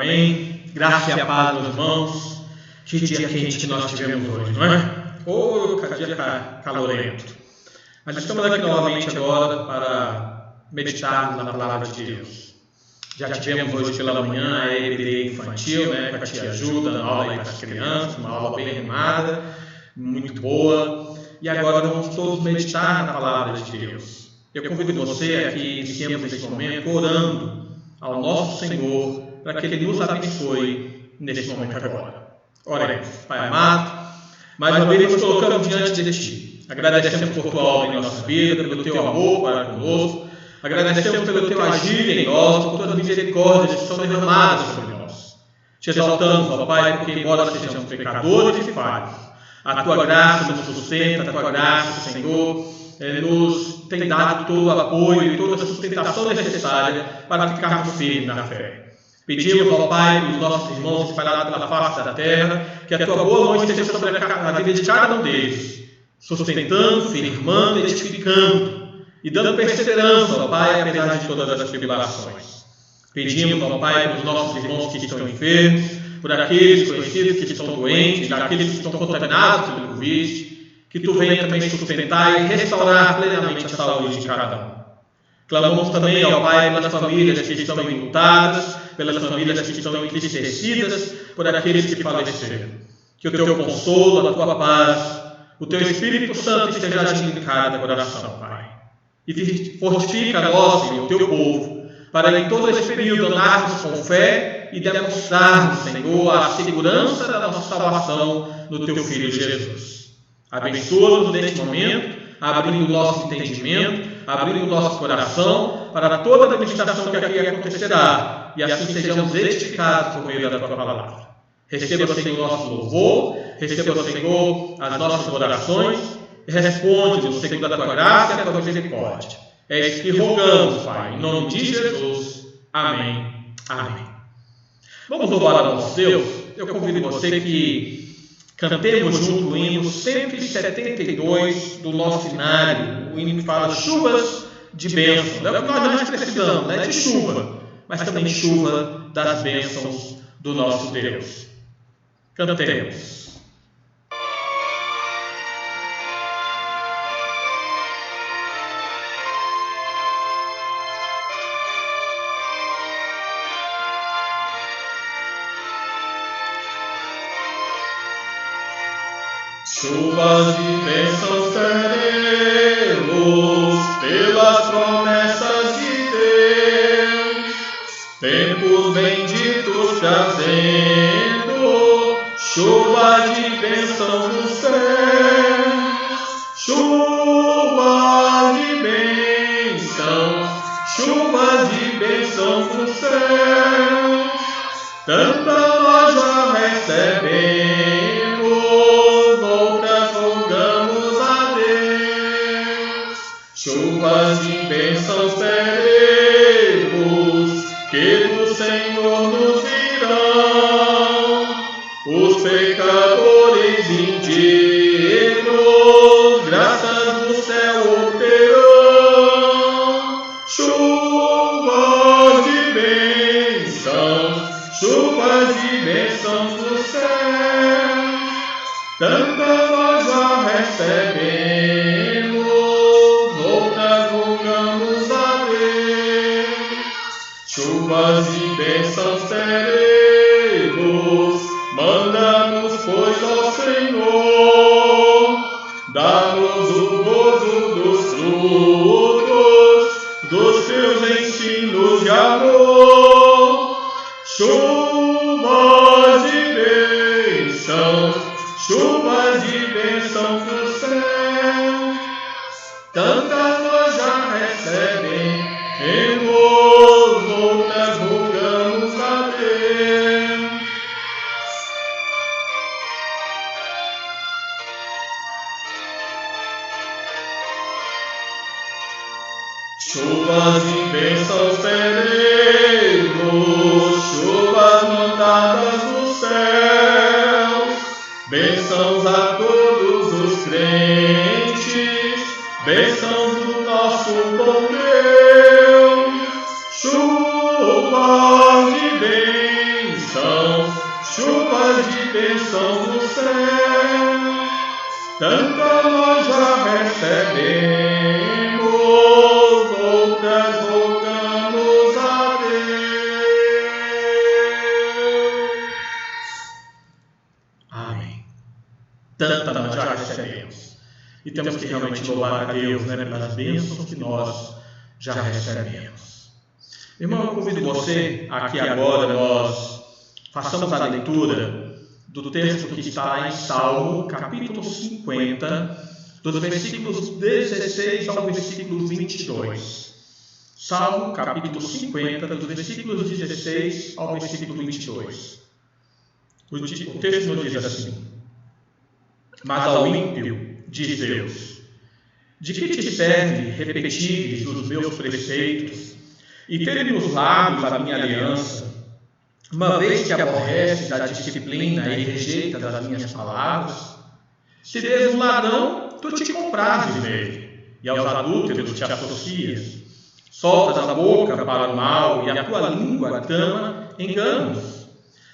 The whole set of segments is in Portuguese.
Amém? Graça e a paz, meus irmãos. Que dia quente que nós tivemos hoje, não é? Ou dia calorento. Mas estamos aqui novamente agora para meditarmos na palavra de Deus. Já tivemos hoje pela manhã a EBD infantil, né, com a tia Ajuda, dando aula aí para as crianças, uma aula bem animada, muito boa. E agora vamos todos meditar na palavra de Deus. Eu convido você a que iniciemos esse momento orando ao nosso Senhor para que Ele nos abençoe nesse momento agora. Oremos. Pai amado, mais uma vez nos colocamos diante de Ti. Agradecemos por Tua obra em nossa vida, pelo Teu amor para conosco. Agradecemos pelo Teu agir em nós, por Tuas misericórdias que são derramadas sobre nós. Te exaltamos, ó Pai, porque embora sejamos pecadores e falhos, a Tua graça nos sustenta, a Tua graça, Senhor, nos tem dado todo o apoio e toda a sustentação necessária para ficarmos firmes na fé. Pedimos ao Pai, os nossos irmãos espalhados pela face da terra, que a Tua boa mão esteja sobre a vida de cada um deles, sustentando, firmando, edificando e dando perseverança, ó Pai, apesar de todas as tribulações. Pedimos ao Pai pelos nossos irmãos que estão enfermos, por aqueles conhecidos que estão doentes, aqueles que estão contaminados pelo Covid, que Tu venha também sustentar e restaurar plenamente a saúde de cada um. Clamamos também ao Pai pelas famílias que estão enlutadas, pelas famílias que estão entristecidas por aqueles que faleceram. Que o Teu consolo, a Tua paz, o Teu Espírito Santo esteja agindo em cada coração, Pai. E fortifica a nós, Senhor, o Teu povo, para em todo esse período andarmos com fé e demonstrarmos, Senhor, a segurança da nossa salvação no Teu Filho Jesus. Abençoa-nos neste momento, abrindo o nosso entendimento, abrindo o nosso coração para toda a administração que aqui acontecerá, e assim sejamos edificados por meio da Tua palavra. Receba, Senhor, o nosso louvor, receba, Senhor, as nossas orações, e responde-nos segundo a Tua graça e a Tua misericórdia. É isso que rogamos, Pai, em nome de Jesus. Amém. Amém. Vamos louvar ao nosso Deus. Eu convido você que cantemos junto o hino 172 do nosso inário, o hino que fala chuvas de bênção. É o que nós mais precisamos, né? De chuva, mas também chuva das bênçãos do nosso Deus. Cantemos. Chuvas de bênçãos teremos pelas promessas de Deus, tempos benditos trazendo, chuvas de bênçãos no céu, chuvas de bênçãos no céu, tanta nós já recebemos. Chuvas de bênçãos teremos, que do Senhor nos virão, os pecadores indignos, graças do céu obterão. Chuvas de bênçãos do céu, tanta nós já recebemos. Chuvas de bênçãos teremos, manda-nos, pois, ó Senhor, dá-nos o gozo dos frutos, dos Teus ensinos de amor. Chuvas de bênçãos do céu, tantas nós já recebemos. Chuvas de bênçãos teremos, chuvas mandadas do céu, bênçãos a todos os crentes, bênçãos do nosso bom Deus. Chuvas de bênçãos bênção do céu, tanta nós já recebemos, outras rogamos a Deus. Amém. Tanta nós já recebemos. E temos que realmente louvar a Deus, né, pelas bênçãos que nós já recebemos. Irmão, eu convido você, aqui agora, nós façamos a leitura do texto que está em Salmo, capítulo 50, dos versículos 16 ao versículo 22. Salmo, capítulo 50, dos versículos 16 ao versículo 22. O texto nos diz assim: Mas ao ímpio, diz Deus, de que te serve repetires os meus preceitos e teres nos lábios a minha aliança, uma vez que aborreces a disciplina e rejeitas as minhas palavras? Se des um ladrão, tu te comprases nele, e aos adúlteros te associas. Soltas a boca para o mal, e a tua língua trama enganos.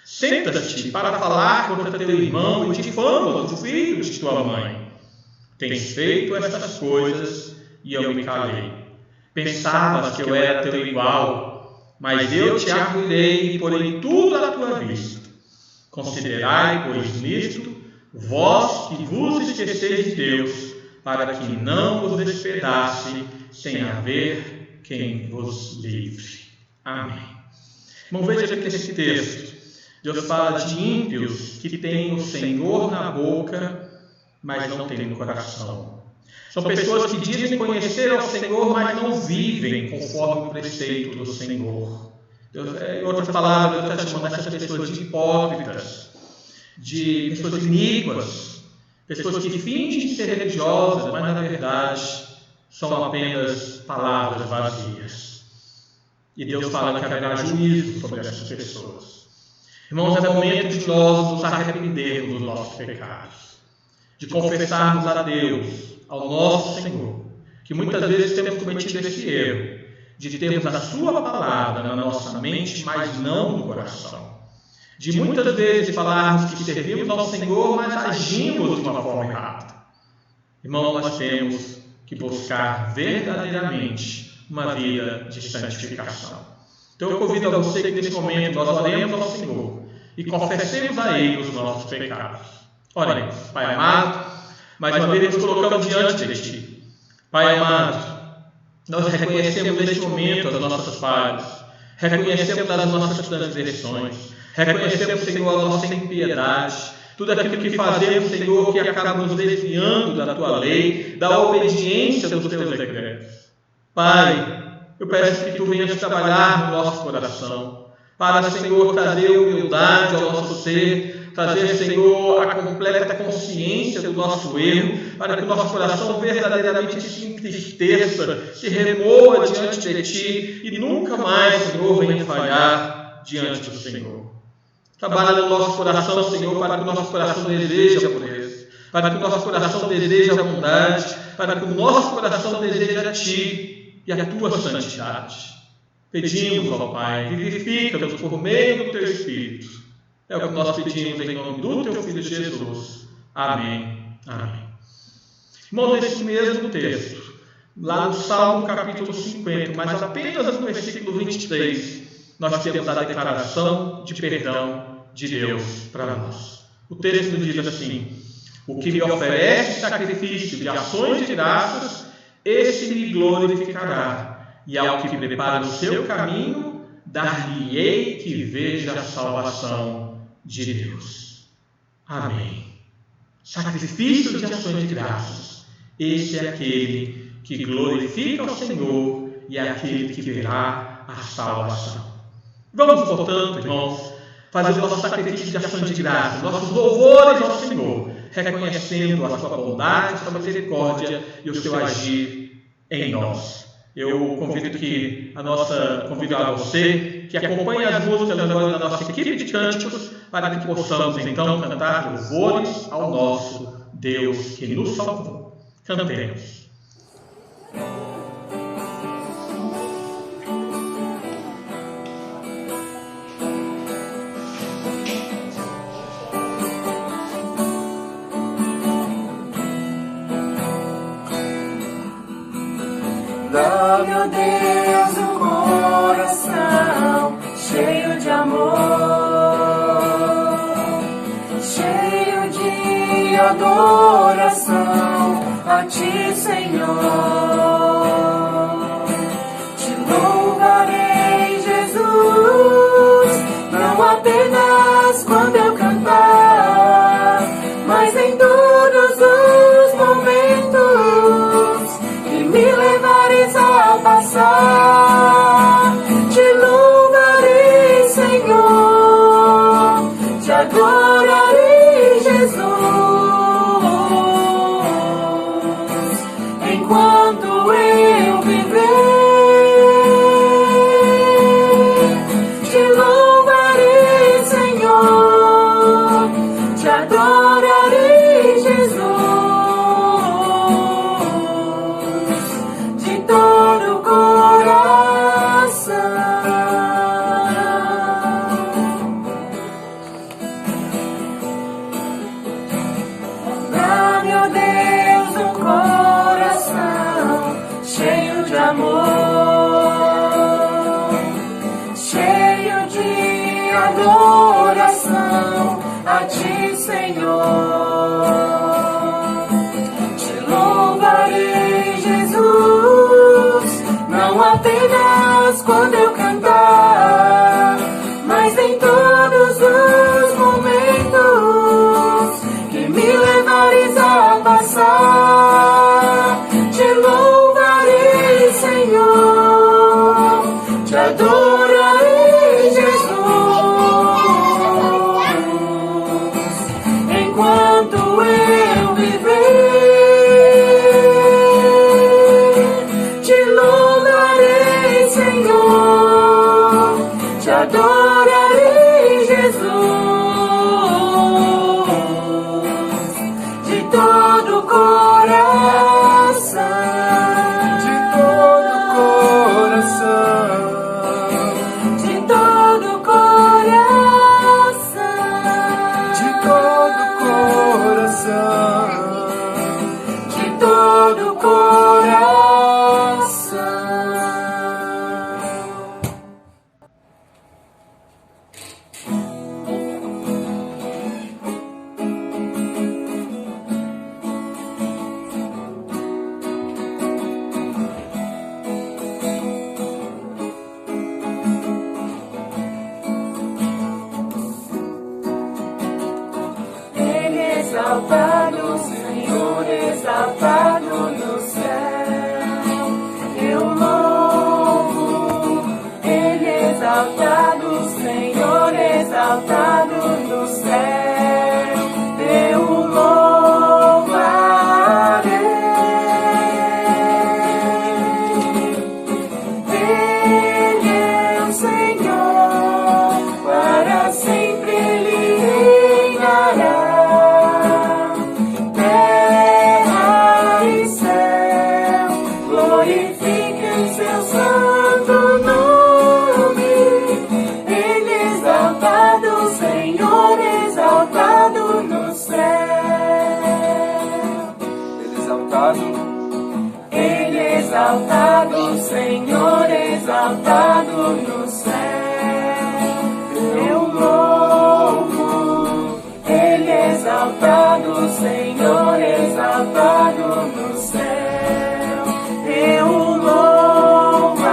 Senta-te para falar contra teu irmão e difamas o filho de tua mãe. Tens feito estas coisas, e eu me calei. Pensavas que eu era teu igual, mas eu te arguirei e porei tudo à tua vista. Considerai, pois, nisto, vós que vos esqueceis de Deus, para que não vos despedace, sem haver quem vos livre. Amém. Irmão, veja que nesse texto, Deus fala de ímpios que têm o Senhor na boca, mas não têm no coração. São pessoas que dizem conhecer ao Senhor, mas não vivem conforme o preceito do Senhor. Deus, em outras palavras, Deus está chamando essas pessoas de hipócritas, de pessoas iníquas, pessoas que fingem ser religiosas, mas na verdade são apenas palavras vazias. E Deus fala que haverá juízo sobre essas pessoas. Irmãos, é momento de nós nos arrependermos dos nossos pecados, de confessarmos a Deus, ao nosso Senhor, que muitas vezes temos cometido esse erro, de termos a sua palavra na nossa mente, mas não no coração. De muitas vezes falarmos que servimos ao Senhor, mas agimos de uma forma errada. Irmão, nós temos que buscar verdadeiramente uma vida de santificação. Então eu convido a você que nesse momento nós oremos ao Senhor e confessemos a Ele os nossos pecados. Oremos. Pai amado, mais uma vez nos colocamos diante de Ti. Pai amado, nós reconhecemos neste momento as nossas falhas, reconhecemos as nossas transgressões, reconhecemos, Senhor, a nossa impiedade, tudo aquilo que fazemos, Senhor, que acaba nos desviando da Tua lei, da obediência dos Teus decretos. Pai, eu peço que Tu venhas trabalhar no nosso coração, para, Senhor, trazer humildade ao nosso ser, trazer, Senhor, a completa consciência do nosso erro, para que o nosso coração verdadeiramente se entristeça, se remoa diante de Ti e nunca mais, Senhor, venha falhar diante do Senhor. Trabalha no nosso coração, Senhor, para que o nosso coração deseje a pureza, para que o nosso coração deseje a bondade, para que o nosso coração deseje a Ti e a Tua santidade. Pedimos, ó Pai, vivifica-nos por meio do Teu Espírito. É o que nós pedimos em nome do Teu Filho Jesus. Amém. Amém. Irmãos, nesse mesmo texto, lá no Salmo capítulo 50, mas apenas no versículo 23, nós temos a declaração de perdão de Deus para nós. O texto diz assim: o que me oferece sacrifício de ações de graças, esse me glorificará. E ao que prepara o seu caminho, dar-lhe-ei que veja a salvação de Deus. Amém. Sacrifício de ações de graças. Esse é aquele que glorifica o Senhor e é aquele que verá a salvação. Vamos, portanto, irmãos, fazer o nosso sacrifício de ações de graças, nossos louvores ao Senhor, reconhecendo a sua bondade, a sua misericórdia e o seu agir em nós. Eu convido a você que acompanhe as músicas agora da nossa equipe de cânticos para que possamos então cantar louvores ao nosso Deus que nos salvou. Cantemos. Deus, um coração cheio de amor, cheio de adoração a Ti, Senhor. Te louvarei, Jesus, não apenas quando eu cantar, mas em todos os momentos que me levares a passar. Te louvarei, Senhor, te adorarei, Jesus, enquanto eu viver. Te louvarei, Senhor, te adorarei, Jesus, de todo o coração. Dá, meu Deus, um coração cheio de amor, cheio de adoração a Ti, Senhor. Te louvarei, Jesus, não apenas quando eu cantar, mas em todos os momentos que me levares a passar. Te louvarei, Senhor, te adorarei, Jesus, enquanto eu viver. Te louvarei, Senhor, te adorarei, Jesus, de todo o coração. De todo o coração, De todo o coração, de todo o coração, de todo o coração. Ele é exaltado, Senhor, exaltado no céu. Eu louvo. Ele é exaltado, Senhor, exaltado no céu. Eu louvarei. Ele é o Senhor, para sempre Ele reinará. Terra e céu glorifiquem seu santo nome. Ele é exaltado, Senhor, exaltado no céu. Ele exaltado, Ele é exaltado, Senhor, exaltado no céu. Eu louvo. Ele é exaltado, Senhor, exaltado no céu. Eu louvarei.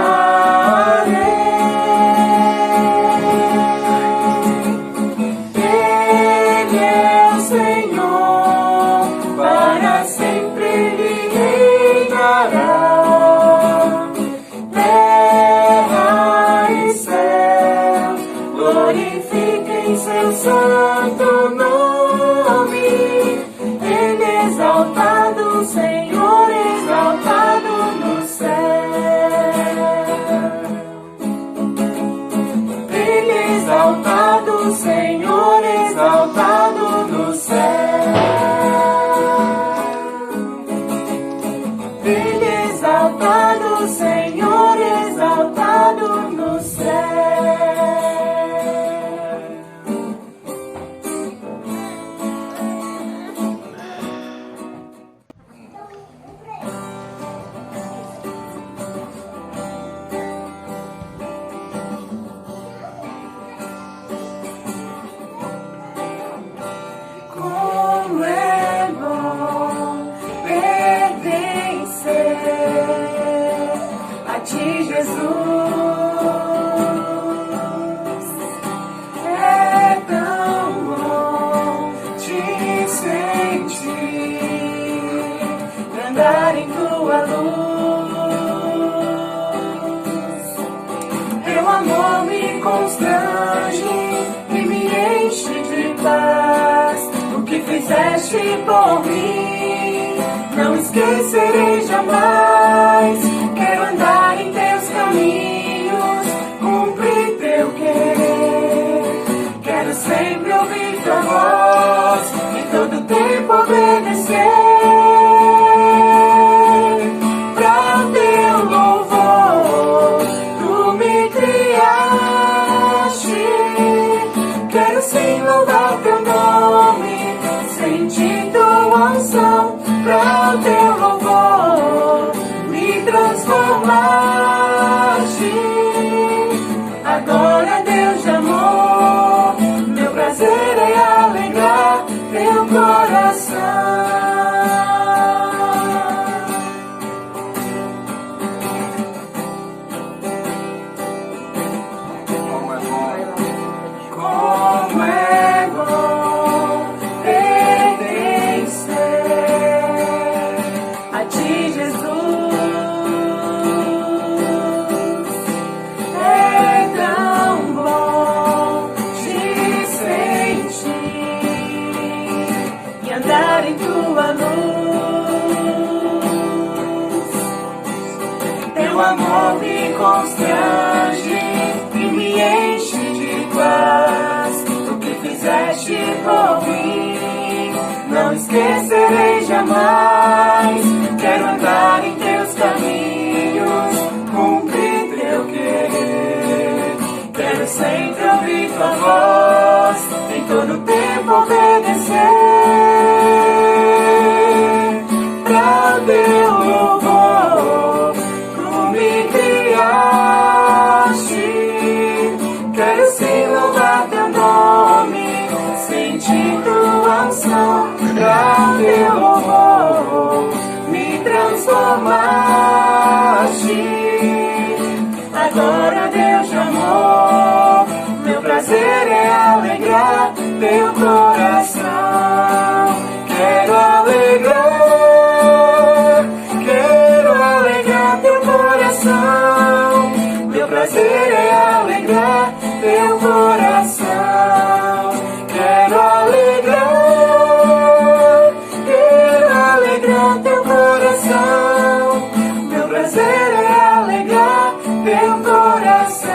Ele é o Senhor, para sempre Ele reinará. Terra e céu glorifiquem seu santo nome. Ele é exaltado, Senhor, exaltado no céu. Ele é exaltado, Senhor, exaltado no céu. Ele é exaltado, Senhor, exaltado no céu. Teu amor me constrange e me enche de paz. O que fizeste por mim, não esquecerei jamais. Quero andar em teus caminhos, cumprir teu querer. Quero sempre ouvir tua voz e todo tempo obedecer. Pra teu louvor, tu me criaste. Quero sim louvar teu nome, sentir tua unção. Pra teu louvor, me transformaste. Agora, Deus de amor, meu prazer é alegrar teu coração. Como é bom pertencer a ti, Jesus. É tão bom te sentir e andar em tua luz. Teu amor me constrange e me enche de paz. O que fizeste por mim, não esquecerei jamais. Quero andar em teus caminhos, cumprir teu querer. Quero sempre ouvir tua voz, em todo tempo obedecer. Pra teu louvor, tu me criaste. Quero sim louvar teu nome, sentir tua unção. Pra teu louvor, me transformaste. Agora, Deus de amor, meu prazer é alegrar teu coração. Quero alegrar teu coração. Meu prazer é alegrar teu coração. Quero alegrar teu coração. Meu prazer é alegrar teu coração.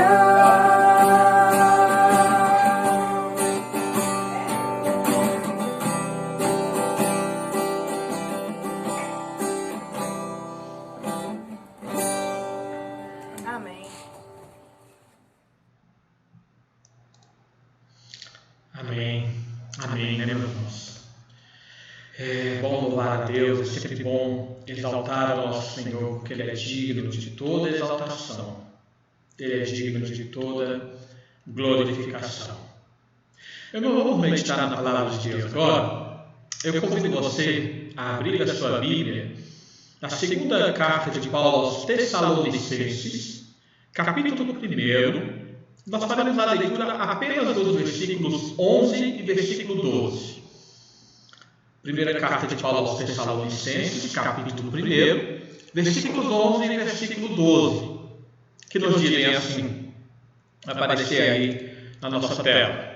Amém. Amém. Amém, né, meus irmãos? É bom louvar a Deus, é sempre bom exaltar o nosso Senhor, porque Ele é digno de toda exaltação. Ele é digno de toda glorificação. Eu não vou meditar na palavra de Deus agora. Eu convido você a abrir a sua Bíblia na segunda carta de Paulo aos Tessalonicenses, capítulo 1. Nós faremos a leitura apenas dos versículos 11 e versículo 12. Primeira carta de Paulo aos Tessalonicenses, capítulo 1, versículos 11 e versículo 12, que nos dizem assim, vai aparecer aí na nossa tela.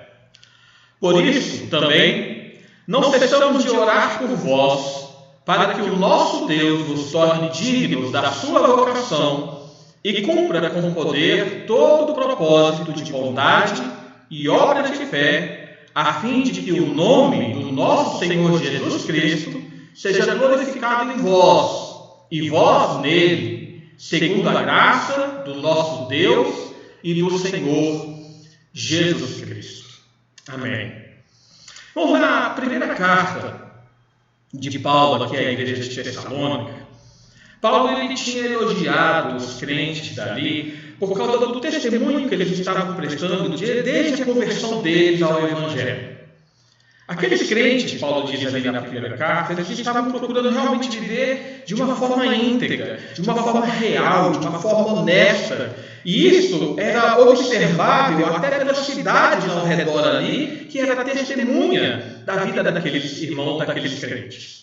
Por isso, também, não cessamos de orar por vós, para que o nosso Deus vos torne dignos da sua vocação e cumpra com poder todo o propósito de bondade e obra de fé, a fim de que o nome do nosso Senhor Jesus Cristo seja glorificado em vós, e vós nele, segundo a graça do nosso Deus e do Senhor Jesus Cristo. Amém. Vamos na primeira carta de Paulo aqui à igreja de Tessalônica. Paulo ele tinha elogiado os crentes dali por causa do testemunho que eles estavam prestando desde a conversão deles ao Evangelho. Aqueles crentes, Paulo diz ali na primeira carta, eles estavam procurando realmente viver de uma forma íntegra, de uma forma real, de uma forma honesta. E isso era observável até pelas cidades ao redor ali, que era testemunha da vida daqueles irmãos, daqueles crentes.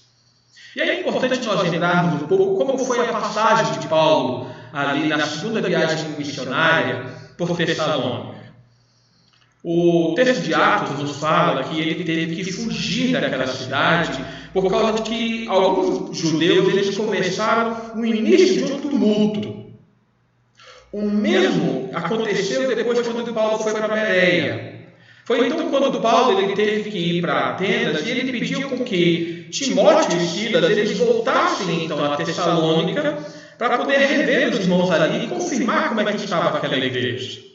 E aí é importante nós lembrarmos um pouco como foi a passagem de Paulo ali na segunda viagem missionária por Tessalônica. O texto de Atos nos fala que ele teve que fugir daquela cidade por causa de que alguns judeus eles começaram o início de um tumulto. O mesmo aconteceu depois quando Paulo foi para Bereia. Foi então quando Paulo ele teve que ir para Atenas e ele pediu com que Timóteo e Silas eles voltassem então a Tessalônica para poder rever os irmãos ali e confirmar como é que estava aquela igreja.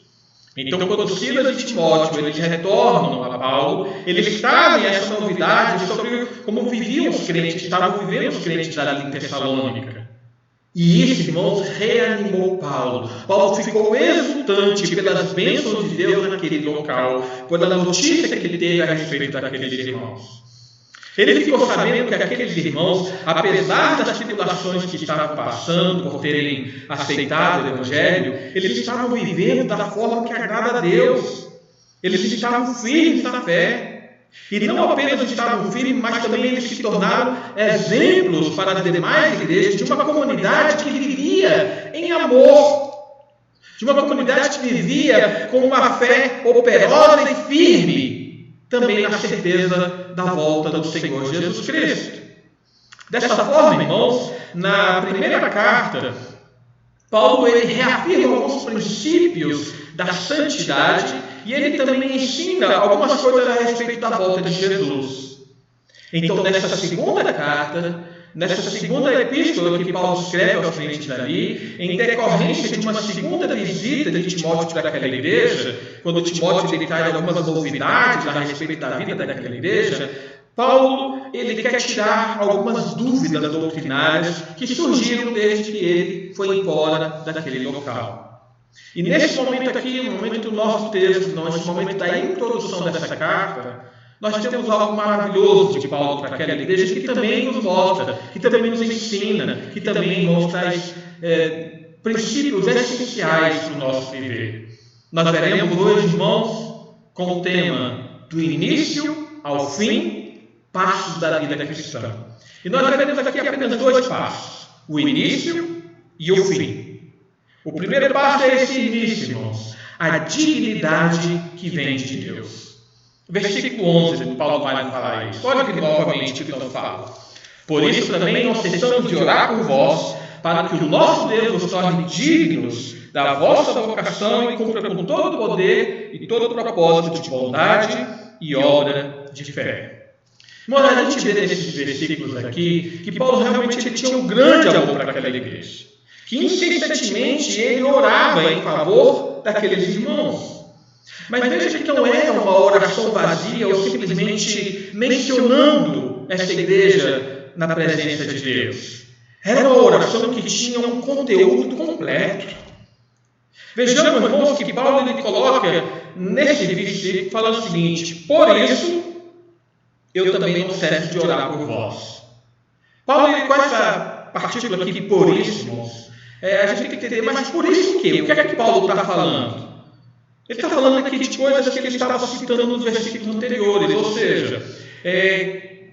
Então, quando Silas e Timóteo eles retornam a Paulo, eles trazem essa novidade sobre como viviam os crentes, estavam vivendo os crentes ali em Tessalônica. E isso, irmãos, reanimou Paulo. Paulo ficou exultante pelas bênçãos de Deus naquele local, pela notícia que ele teve a respeito daqueles irmãos. Ele ficou sabendo que aqueles irmãos, apesar das tribulações que estavam passando por terem aceitado o Evangelho, eles estavam vivendo da forma que agrada a Deus. Eles estavam firmes na fé. E não apenas estavam firmes, mas também eles se tornaram exemplos para as demais igrejas de uma comunidade que vivia em amor. De uma comunidade que vivia com uma fé operosa e firme. Também na certeza da volta do Senhor Jesus Cristo. Dessa forma, irmãos, na primeira carta, Paulo ele reafirma alguns princípios da santidade e ele também ensina algumas coisas a respeito da volta de Jesus. Então, nessa segunda carta, nessa segunda epístola que Paulo escreve aos crentes dali, em decorrência de uma segunda visita de Timóteo para aquela igreja, quando Timóteo ele traz algumas novidades a respeito da vida daquela igreja, Paulo ele quer tirar algumas dúvidas doutrinárias que surgiram desde que ele foi embora daquele local. E nesse momento aqui, no momento do nosso texto, nesse momento da introdução dessa carta, nós temos algo maravilhoso de Paulo para aquela igreja que também nos mostra, que também nos ensina, que também nos traz princípios essenciais para o nosso viver. Nós veremos hoje, irmãos, com o tema do início ao fim, passos da vida cristã. E nós veremos aqui apenas dois passos, o início e o fim. O primeiro passo é esse início, irmãos, a dignidade que vem de Deus. Versículo 11, Paulo vai falar isso. Pode vir novamente o que não fala. Por isso também não cessamos de orar por vós, para que o nosso Deus vos torne dignos da vossa vocação e cumpra com todo o poder e todo o propósito de bondade e obra de fé. Mas a gente vê nesses versículos aqui que Paulo realmente ele tinha um grande amor para aquela igreja. Que incessantemente ele orava em favor daqueles irmãos. Mas veja que não era uma oração vazia ou simplesmente mencionando essa igreja na presença de Deus. Era uma oração que tinha um conteúdo completo. Vejamos, irmãos, que Paulo ele coloca nesse versículo falando o seguinte: por isso eu também não cesso de orar por vós. Paulo, ele, com essa partícula aqui, por isso, irmãos, a gente tem que entender, mas por isso o quê? O que é que Paulo está falando? Ele está falando aqui de coisas que ele estava citando nos versículos anteriores, ou seja,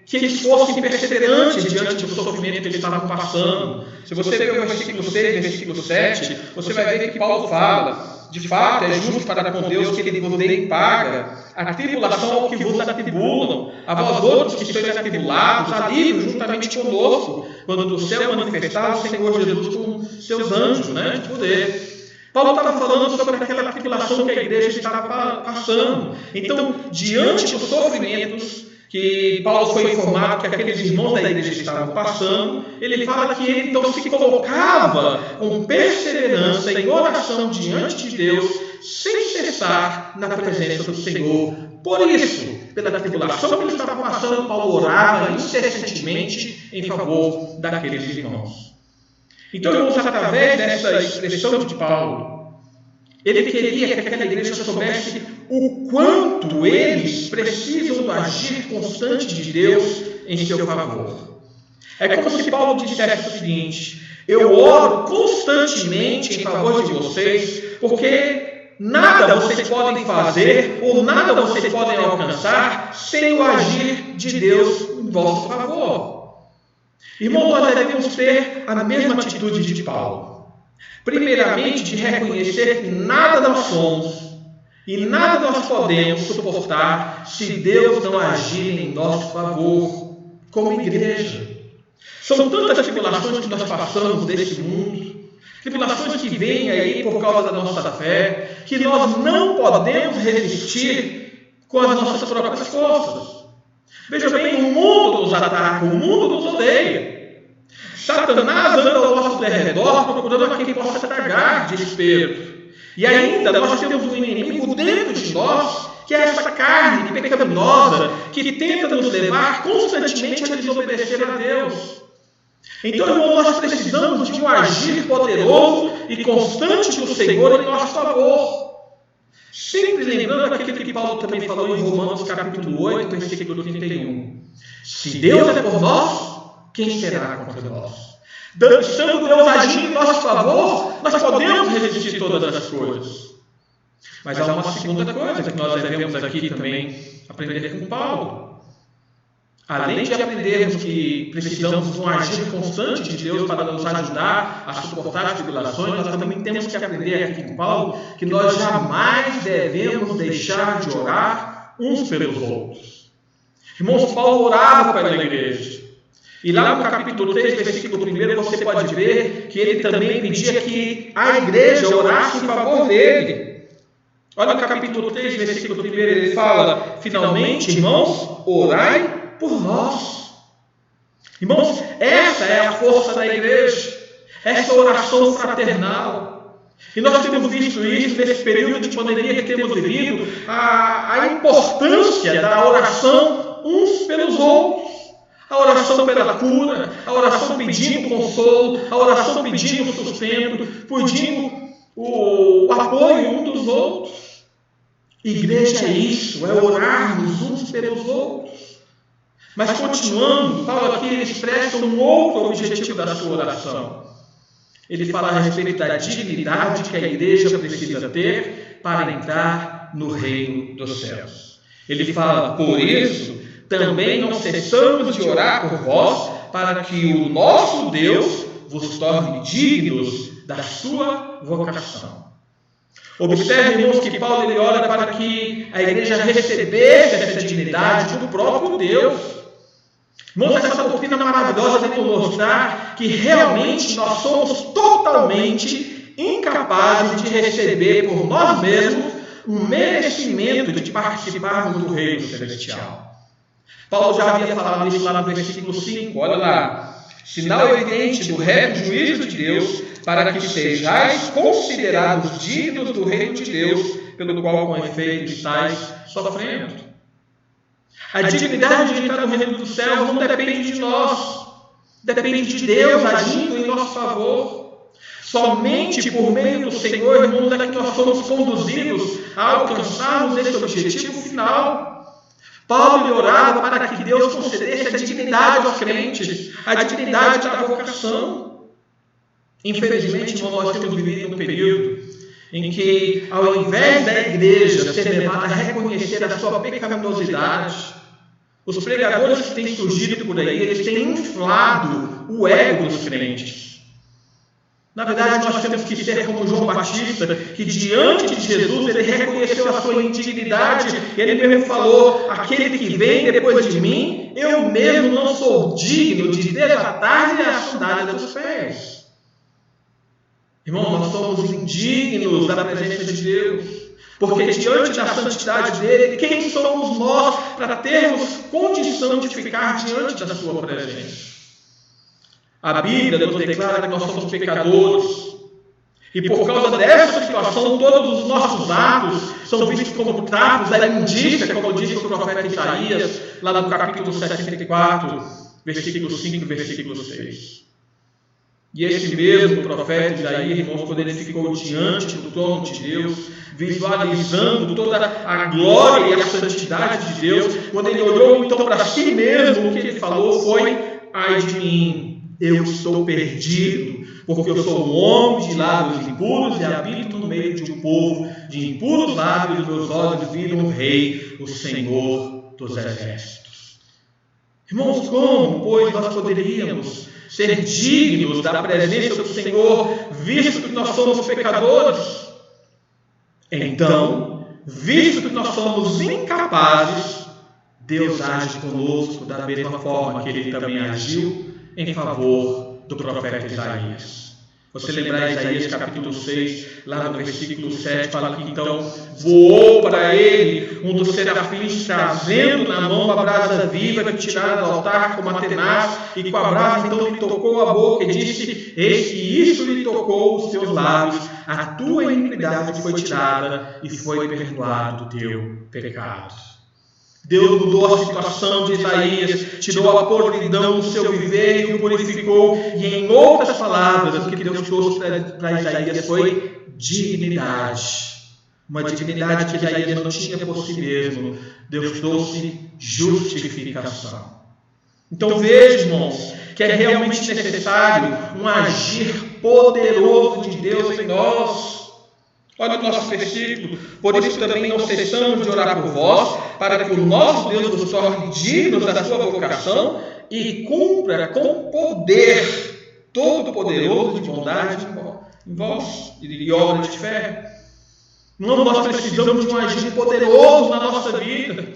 que eles fossem perseverantes diante do sofrimento que eles estavam passando. Se você ver o versículo 6 e o versículo 7, você vai ver que Paulo fala, de fato, é justo para com Deus que ele vos dê em paga a tribulação ao que vos atribulam, a vós outros que sois atribulados, alívio juntamente conosco, quando do céu manifestar o Senhor Jesus com seus anjos, de poder. Paulo estava falando sobre aquela tribulação que a igreja estava passando. Então, diante dos sofrimentos que Paulo foi informado que aqueles irmãos da igreja estavam passando, ele fala que ele então se colocava com perseverança em oração diante de Deus, sem cessar na presença do Senhor. Por isso, pela tribulação que ele estava passando, Paulo orava incessantemente em favor daqueles irmãos. Então, irmãos, através dessa expressão de Paulo, ele queria que aquela igreja soubesse o quanto eles precisam do agir constante de Deus em seu favor. É como se Paulo dissesse o seguinte: eu oro constantemente em favor de vocês, porque nada vocês podem fazer ou nada vocês podem alcançar sem o agir de Deus em vosso favor. Irmão, nós devemos ter a mesma atitude de Paulo. Primeiramente, de reconhecer que nada nós somos e nada nós podemos suportar se Deus não agir em nosso favor, como igreja. São tantas tribulações que nós passamos nesse mundo, tribulações que vêm aí por causa da nossa fé, que nós não podemos resistir com as nossas próprias forças. Veja bem, o mundo nos ataca, o mundo nos odeia. Satanás anda ao nosso derredor procurando a quem possa tragar desespero. E ainda nós temos um inimigo dentro de nós, que é essa carne pecaminosa, que tenta nos levar constantemente a desobedecer a Deus. Então, irmão, nós precisamos de um agir poderoso e constante do Senhor em nosso favor. Sempre lembrando aquilo que Paulo também falou em Romanos capítulo 8, versículo 31. Se Deus é por nós, quem será contra nós? Estando Deus agindo em nosso favor, nós podemos resistir todas as coisas. Mas há uma segunda coisa que nós devemos aqui também aprender com Paulo. Além de aprendermos que precisamos de um agir constante de Deus para nos ajudar a suportar as tribulações, nós também temos que aprender aqui com Paulo que nós jamais devemos deixar de orar uns pelos outros. Irmãos, Paulo orava pela igreja. E lá no capítulo 3, versículo 1, você pode ver que ele também pedia que a igreja orasse em favor dele. Olha no capítulo 3, versículo 1, ele fala: finalmente, irmãos, orai por nós. Irmãos, essa é a força da igreja, essa oração fraternal. E nós temos visto isso nesse período de pandemia que temos vivido, a importância da oração uns pelos outros. A oração pela cura, a oração pedindo consolo, a oração pedindo sustento, pedindo o apoio um dos outros. Igreja é isso, é orarmos uns pelos outros. Mas continuando, Paulo aqui ele expressa um outro objetivo da sua oração. Ele fala a respeito da dignidade que a igreja precisa ter para entrar no reino dos céus. Ele fala, por isso, também não cessamos de orar por vós, para que o nosso Deus vos torne dignos da sua vocação. Observe, irmãos, que Paulo ele ora para que a igreja recebesse essa dignidade do próprio Deus. Irmãos, essa doutrina maravilhosa deve mostrar que realmente nós somos totalmente incapazes de receber por nós mesmos o merecimento de participarmos do reino celestial. Paulo já havia falado isso lá no versículo 5, olha lá. Sinal evidente do reto juízo de Deus, para que sejais considerados dignos do reino de Deus, pelo qual com efeito estáis sofrendo. A dignidade de entrar no reino dos céus não depende de nós, depende de Deus agindo em nosso favor. Somente por meio do Senhor, irmãos, é que nós somos conduzidos a alcançarmos esse objetivo final. Paulo orava para que Deus concedesse a dignidade aos crentes, a dignidade da vocação. Infelizmente, irmão, nós temos vivido um período em que, ao invés da igreja ser levada a reconhecer a sua pecaminosidade, os pregadores que têm surgido por aí, eles têm inflado o ego dos crentes. Na verdade, nós temos que ser como João Batista, que diante de Jesus, ele reconheceu a sua indignidade. Ele mesmo falou, aquele que vem depois de mim, eu mesmo não sou digno de desatar-lhe a sandália dos pés. Irmão, nós somos indignos da presença de Deus, porque diante da santidade dele, quem somos nós para termos condição de ficar diante da sua presença? A Bíblia nos declara que nós somos pecadores. E por causa dessa situação, todos os nossos atos são vistos como trapos da imundícia, como disse o profeta Isaías, lá no capítulo 74, versículo 5 e versículo 6. E esse mesmo profeta Isaías, irmãos, quando ele ficou diante do trono de Deus, visualizando toda a glória e a santidade de Deus, quando ele olhou então para si mesmo, o que ele falou foi, ai de mim, eu estou perdido, porque eu sou um homem de lábios impuros e habito no meio de um povo de impuros lábios, meus olhos viram o Rei, o Senhor dos Exércitos. Irmãos, como, pois, nós poderíamos ser dignos da presença do Senhor, visto que nós somos pecadores? Então, visto que nós somos incapazes, Deus age conosco da mesma forma que Ele também agiu em favor do profeta Isaías. Você lembrar Isaías capítulo 6, lá no versículo 7, fala que então voou para ele um dos serafins, trazendo na mão a brasa viva que tirara do altar com uma tenaz, e com a brasa então lhe tocou a boca e disse: eis que isso lhe tocou os teus lábios, a tua iniquidade foi tirada e foi perdoado o teu pecado. Deus mudou a situação de Isaías, tirou a podridão do seu viver e o purificou. E em outras palavras, o que Deus trouxe para Isaías foi dignidade. Uma dignidade que Isaías não tinha por si mesmo. Deus trouxe justificação. Então vejam, irmãos, que é realmente necessário um agir poderoso de Deus em nós. Olha o nosso versículo: por isso também não cessamos de orar por vós, para que o nosso Deus nos torne dignos da sua vocação e cumpra com poder todo poderoso de bondade em vós e obra de fé. Não, nós precisamos de um agir poderoso na nossa vida.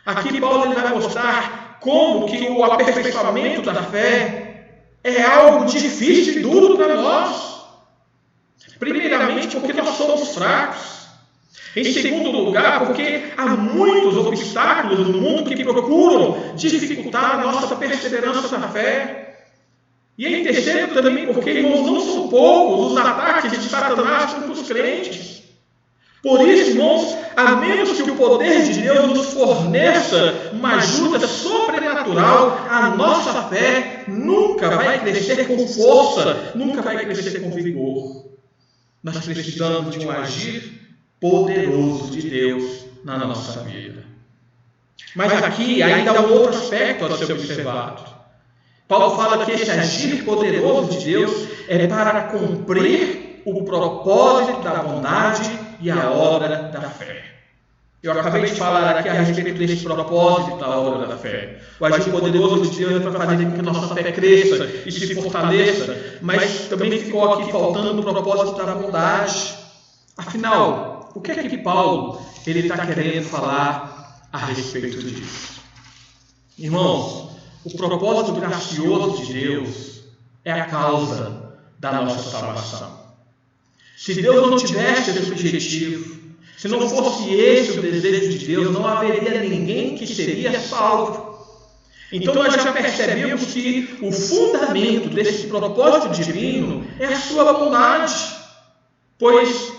Aqui Paulo vai mostrar como que o aperfeiçoamento da fé é algo difícil e duro para nós. Primeiramente, porque nós somos fracos. Em segundo lugar, porque há muitos obstáculos no mundo que procuram dificultar a nossa perseverança na fé. E em terceiro também, porque, irmãos, não são poucos os ataques de Satanás contra os crentes. Por isso, irmãos, a menos que o poder de Deus nos forneça uma ajuda sobrenatural, a nossa fé nunca vai crescer com força, nunca vai crescer com vigor. Nós precisamos de um agir poderoso de Deus na nossa vida. Mas aqui ainda há um outro aspecto a ser observado. Paulo fala que esse agir poderoso de Deus é para cumprir o propósito da bondade e a obra da fé. Eu acabei de falar aqui a respeito desse propósito da obra da fé. O agir poderoso de Deus é para fazer com que a nossa fé cresça e se fortaleça, mas também ficou aqui faltando o propósito da bondade. Afinal, o que é que Paulo está querendo falar a respeito disso? Irmãos, o propósito gracioso de Deus é a causa da nossa salvação. Se Deus não tivesse esse objetivo, se não fosse esse o desejo de Deus, não haveria ninguém que seria salvo. Então nós já percebemos que o fundamento desse propósito divino é a sua bondade. Pois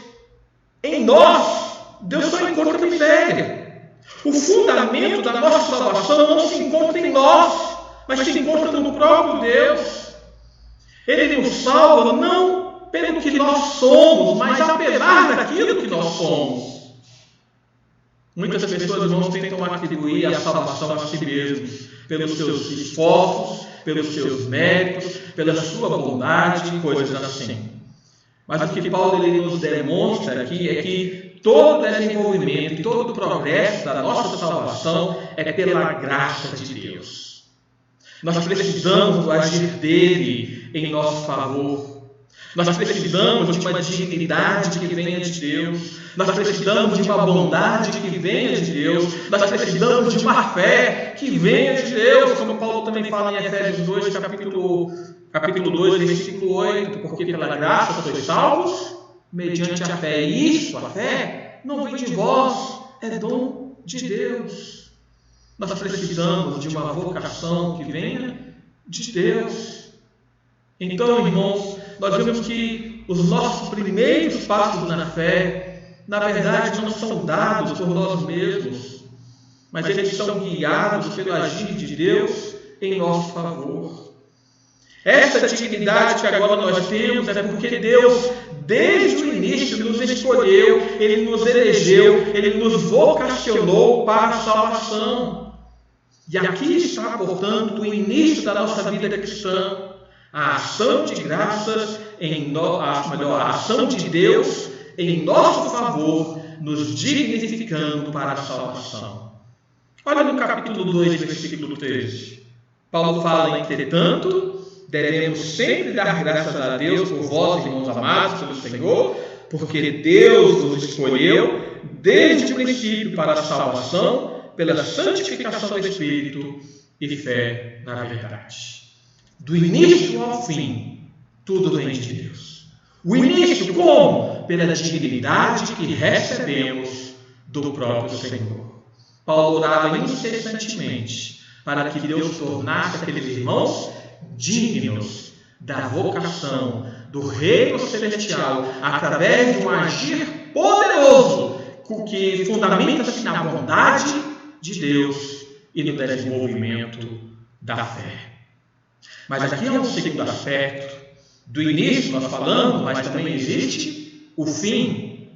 em nós, Deus só encontra miséria. O fundamento da nossa salvação não se encontra em nós, mas se encontra no próprio Deus. Ele nos salva não pelo que nós somos, mas apesar daquilo que nós somos. Muitas pessoas, irmãos, tentam atribuir a salvação a si mesmos, pelos seus esforços, pelos seus méritos, pela sua bondade e coisas assim. Mas o que Paulo nos demonstra aqui é que todo desenvolvimento e todo progresso da nossa salvação é pela graça de Deus. Nós precisamos do agir dele em nosso favor. Nós precisamos de uma dignidade que venha de Deus. Nós precisamos de uma bondade que venha de Deus. Nós precisamos de uma fé que venha de Deus. Como Paulo também fala em Efésios 2, capítulo 2, versículo 8. Porque pela graça sois salvos, mediante a fé. E isso, a fé, não vem de vós, é dom de Deus. Nós precisamos de uma vocação que venha de Deus. Então, irmãos, nós vemos que os nossos primeiros passos na fé, na verdade, não são dados por nós mesmos, mas eles são guiados pelo agir de Deus em nosso favor. Essa dignidade que agora nós temos é porque Deus, desde o início, nos escolheu, Ele nos elegeu, Ele nos vocacionou para a salvação. E aqui está, portanto, o início da nossa vida cristã. A ação de graça, a ação de Deus em nosso favor, nos dignificando para a salvação. Olha no capítulo 2, versículo 13. Paulo fala: entretanto, devemos sempre dar graças a Deus por vós, irmãos amados, pelo Senhor, porque Deus os escolheu desde o princípio para a salvação, pela santificação do Espírito e fé na verdade. Do início ao fim, tudo vem de Deus. O início como? Pela dignidade que recebemos do próprio Senhor. Paulo orava incessantemente para que Deus tornasse aqueles irmãos dignos da vocação do reino celestial através de um agir poderoso que fundamenta-se na bondade de Deus e no desenvolvimento da fé. Mas aqui é um segundo aspecto. Do início nós falamos, mas também existe o fim.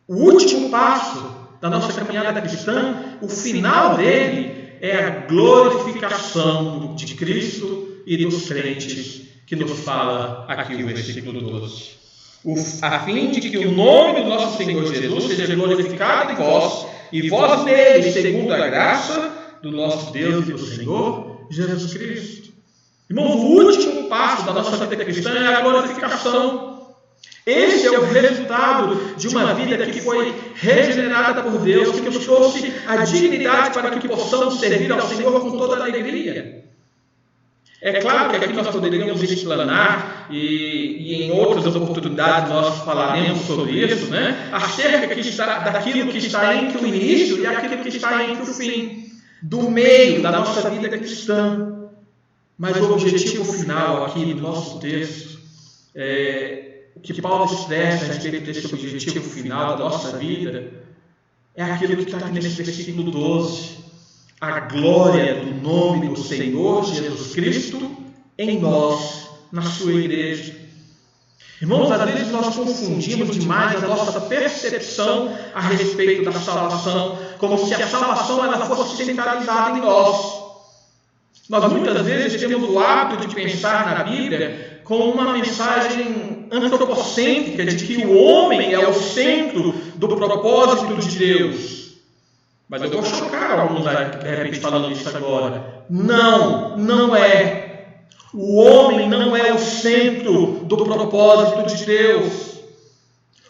O último passo da nossa caminhada cristã, o final dele é a glorificação de Cristo e dos crentes, que nos fala aqui o versículo 12. A fim de que o nome do nosso Senhor Jesus seja glorificado em vós, e vós nele, segundo a graça do nosso Deus e do Senhor Jesus Cristo. Irmãos, o último passo da nossa vida cristã é a glorificação. Esse é o resultado de uma vida que foi regenerada por Deus, que nos trouxe a dignidade para que possamos servir ao Senhor com toda a alegria. É claro que aqui nós poderíamos explanar, e em outras oportunidades nós falaremos sobre isso, né? Acerca daquilo que está entre o início e aquilo que está entre o fim, do meio da nossa vida cristã. Mas o objetivo final aqui do nosso texto, o que Paulo expressa a respeito desse objetivo final da nossa vida, é aquilo que está aqui nesse versículo 12. A glória do nome do Senhor Jesus Cristo em nós, na sua igreja. Irmãos, às vezes nós confundimos demais a nossa percepção a respeito da salvação, como se a salvação ela fosse centralizada em nós. Nós muitas vezes temos o hábito de pensar na Bíblia com uma mensagem antropocêntrica de que o homem é o centro do propósito de Deus. Mas eu vou chocar alguns, de repente, falando isso agora. Não é. O homem não é o centro do propósito de Deus.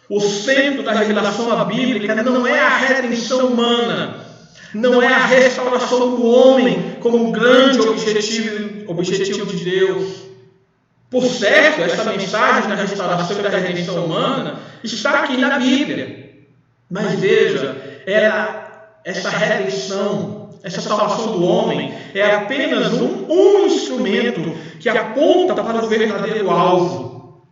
O centro da revelação bíblica não é a redenção humana. Não é a restauração do homem como grande objetivo de Deus. Por certo, essa mensagem da restauração e da redenção humana está aqui na Bíblia. Mas veja, essa redenção, essa salvação do homem é apenas um instrumento que aponta para o verdadeiro alvo.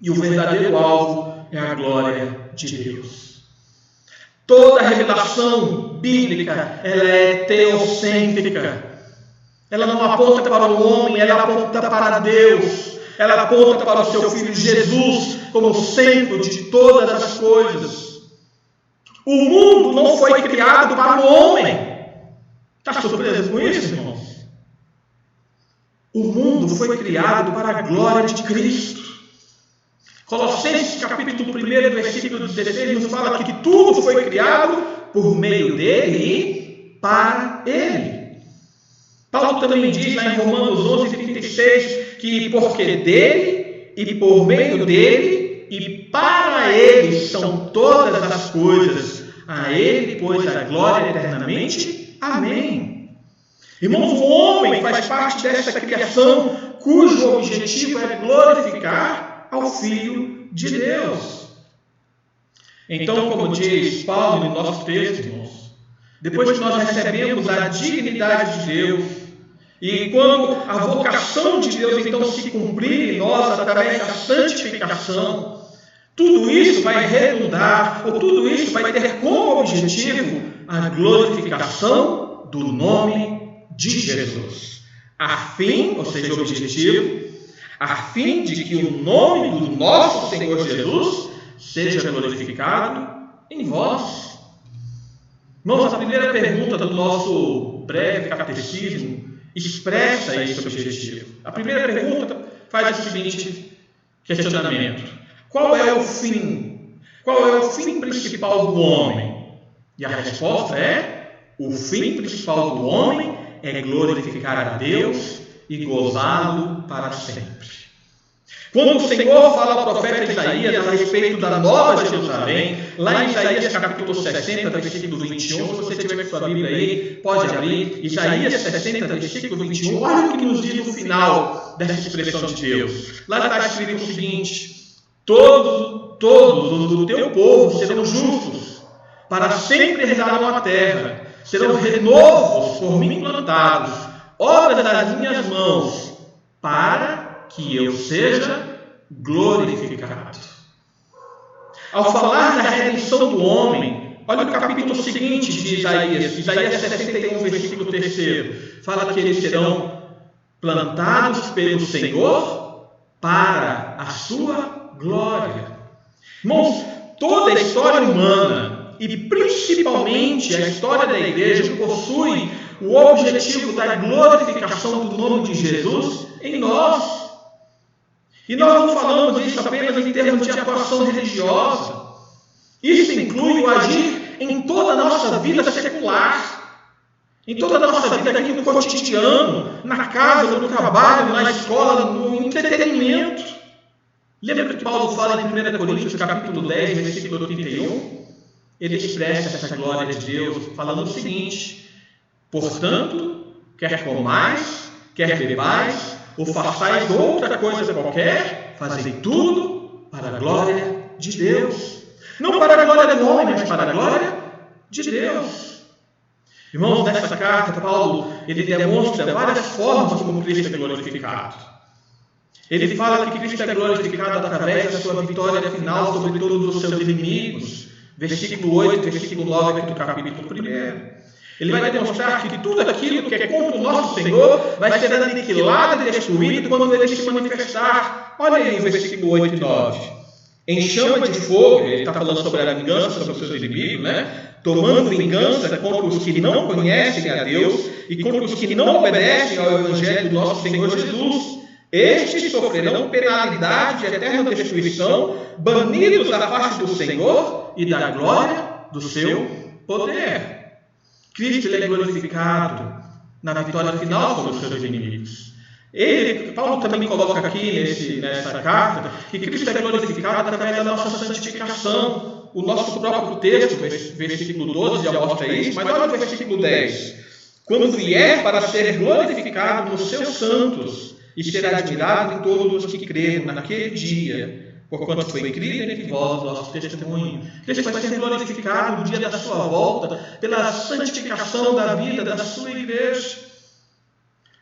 E o verdadeiro alvo é a glória de Deus. Toda a revelação bíblica ela é teocêntrica. Ela não aponta para o homem, ela aponta para Deus. Ela aponta para o seu Filho Jesus como centro de todas as coisas. O mundo não foi criado para o homem. Está surpreso com isso, irmãos? O mundo foi criado para a glória de Cristo. Colossenses capítulo 1, versículo 16, nos fala que tudo foi criado por meio dele e para ele. Paulo também diz lá em Romanos 11, 36, que porque dele e por meio dele e para ele são todas as coisas. A ele, pois, a glória eternamente. Amém. Irmãos, o homem faz parte dessa criação cujo objetivo é glorificar ao Filho de Deus. Então, como diz Paulo no nosso texto, irmãos, depois que nós recebemos a dignidade de Deus, e quando a vocação de Deus então se cumprir em nós através da santificação, tudo isso vai redundar, ou tudo isso vai ter como objetivo a glorificação do nome de Jesus. A fim, ou seja, o objetivo, a fim de que o nome do nosso Senhor Jesus seja glorificado em vós. Irmãos, a primeira pergunta do nosso breve catecismo expressa esse objetivo. A primeira pergunta faz o seguinte questionamento: qual é o fim? Qual é o fim principal do homem? E a resposta é O fim principal do homem é glorificar a Deus e gozá-lo para sempre. Quando o Senhor fala ao profeta Isaías a respeito da nova Jerusalém, lá em Isaías capítulo 60, versículo 21, se você tiver sua Bíblia aí, pode abrir. Isaías 60, versículo 21, olha o que nos diz no final dessa expressão de Deus. Lá está escrito o seguinte: todos os do teu povo serão justos, para sempre herdarão a terra, serão renovos por mim plantados, obras das minhas mãos, para que eu seja glorificado. Ao falar da redenção do homem, olha o capítulo seguinte de Isaías 61, versículo 3, fala que eles serão plantados pelo Senhor para a sua glória. Irmãos, toda a história humana, e principalmente a história da igreja, possui o objetivo da glorificação do nome de Jesus em nós. E nós não falamos isso apenas em termos de atuação religiosa. Isso inclui o agir em toda a nossa vida secular, em toda a nossa vida aqui no cotidiano, na casa, no trabalho, na escola, no entretenimento. Lembra que Paulo fala em 1 Coríntios capítulo 10, versículo 31? Ele expressa essa glória de Deus falando o seguinte: portanto, quer comais, quer bebais, ou façais outra coisa qualquer, fazei tudo para a glória de Deus. Não para a glória do homem, mas para a glória de Deus. Irmãos, nessa carta, Paulo ele demonstra várias formas como Cristo é glorificado. Ele fala que Cristo é glorificado através da sua vitória final sobre todos os seus inimigos. Versículo 8, versículo 9 do capítulo 1. Ele vai demonstrar que tudo aquilo que é contra o nosso Senhor vai ser aniquilado e destruído quando ele se manifestar. Olha aí o versículo 8 e 9. Em chama de fogo, ele está falando sobre a vingança sobre os seus inimigos, né? Tomando vingança contra os que não conhecem a Deus e contra os que não obedecem ao Evangelho do nosso Senhor Jesus. Estes sofrerão penalidade de eterna destruição, banidos da face do Senhor e da glória do seu poder. Cristo é glorificado na vitória final sobre os seus inimigos. Paulo também coloca aqui nessa carta que Cristo é glorificado através da nossa santificação. O nosso próprio texto, versículo 12, já mostra isso, mas olha o versículo 10. Quando vier para ser glorificado nos seus santos e ser admirado em todos os que creram naquele dia, porquanto foi crido entre vós o nosso testemunho. Cristo vai ser glorificado no dia da sua volta pela santificação da vida da sua igreja.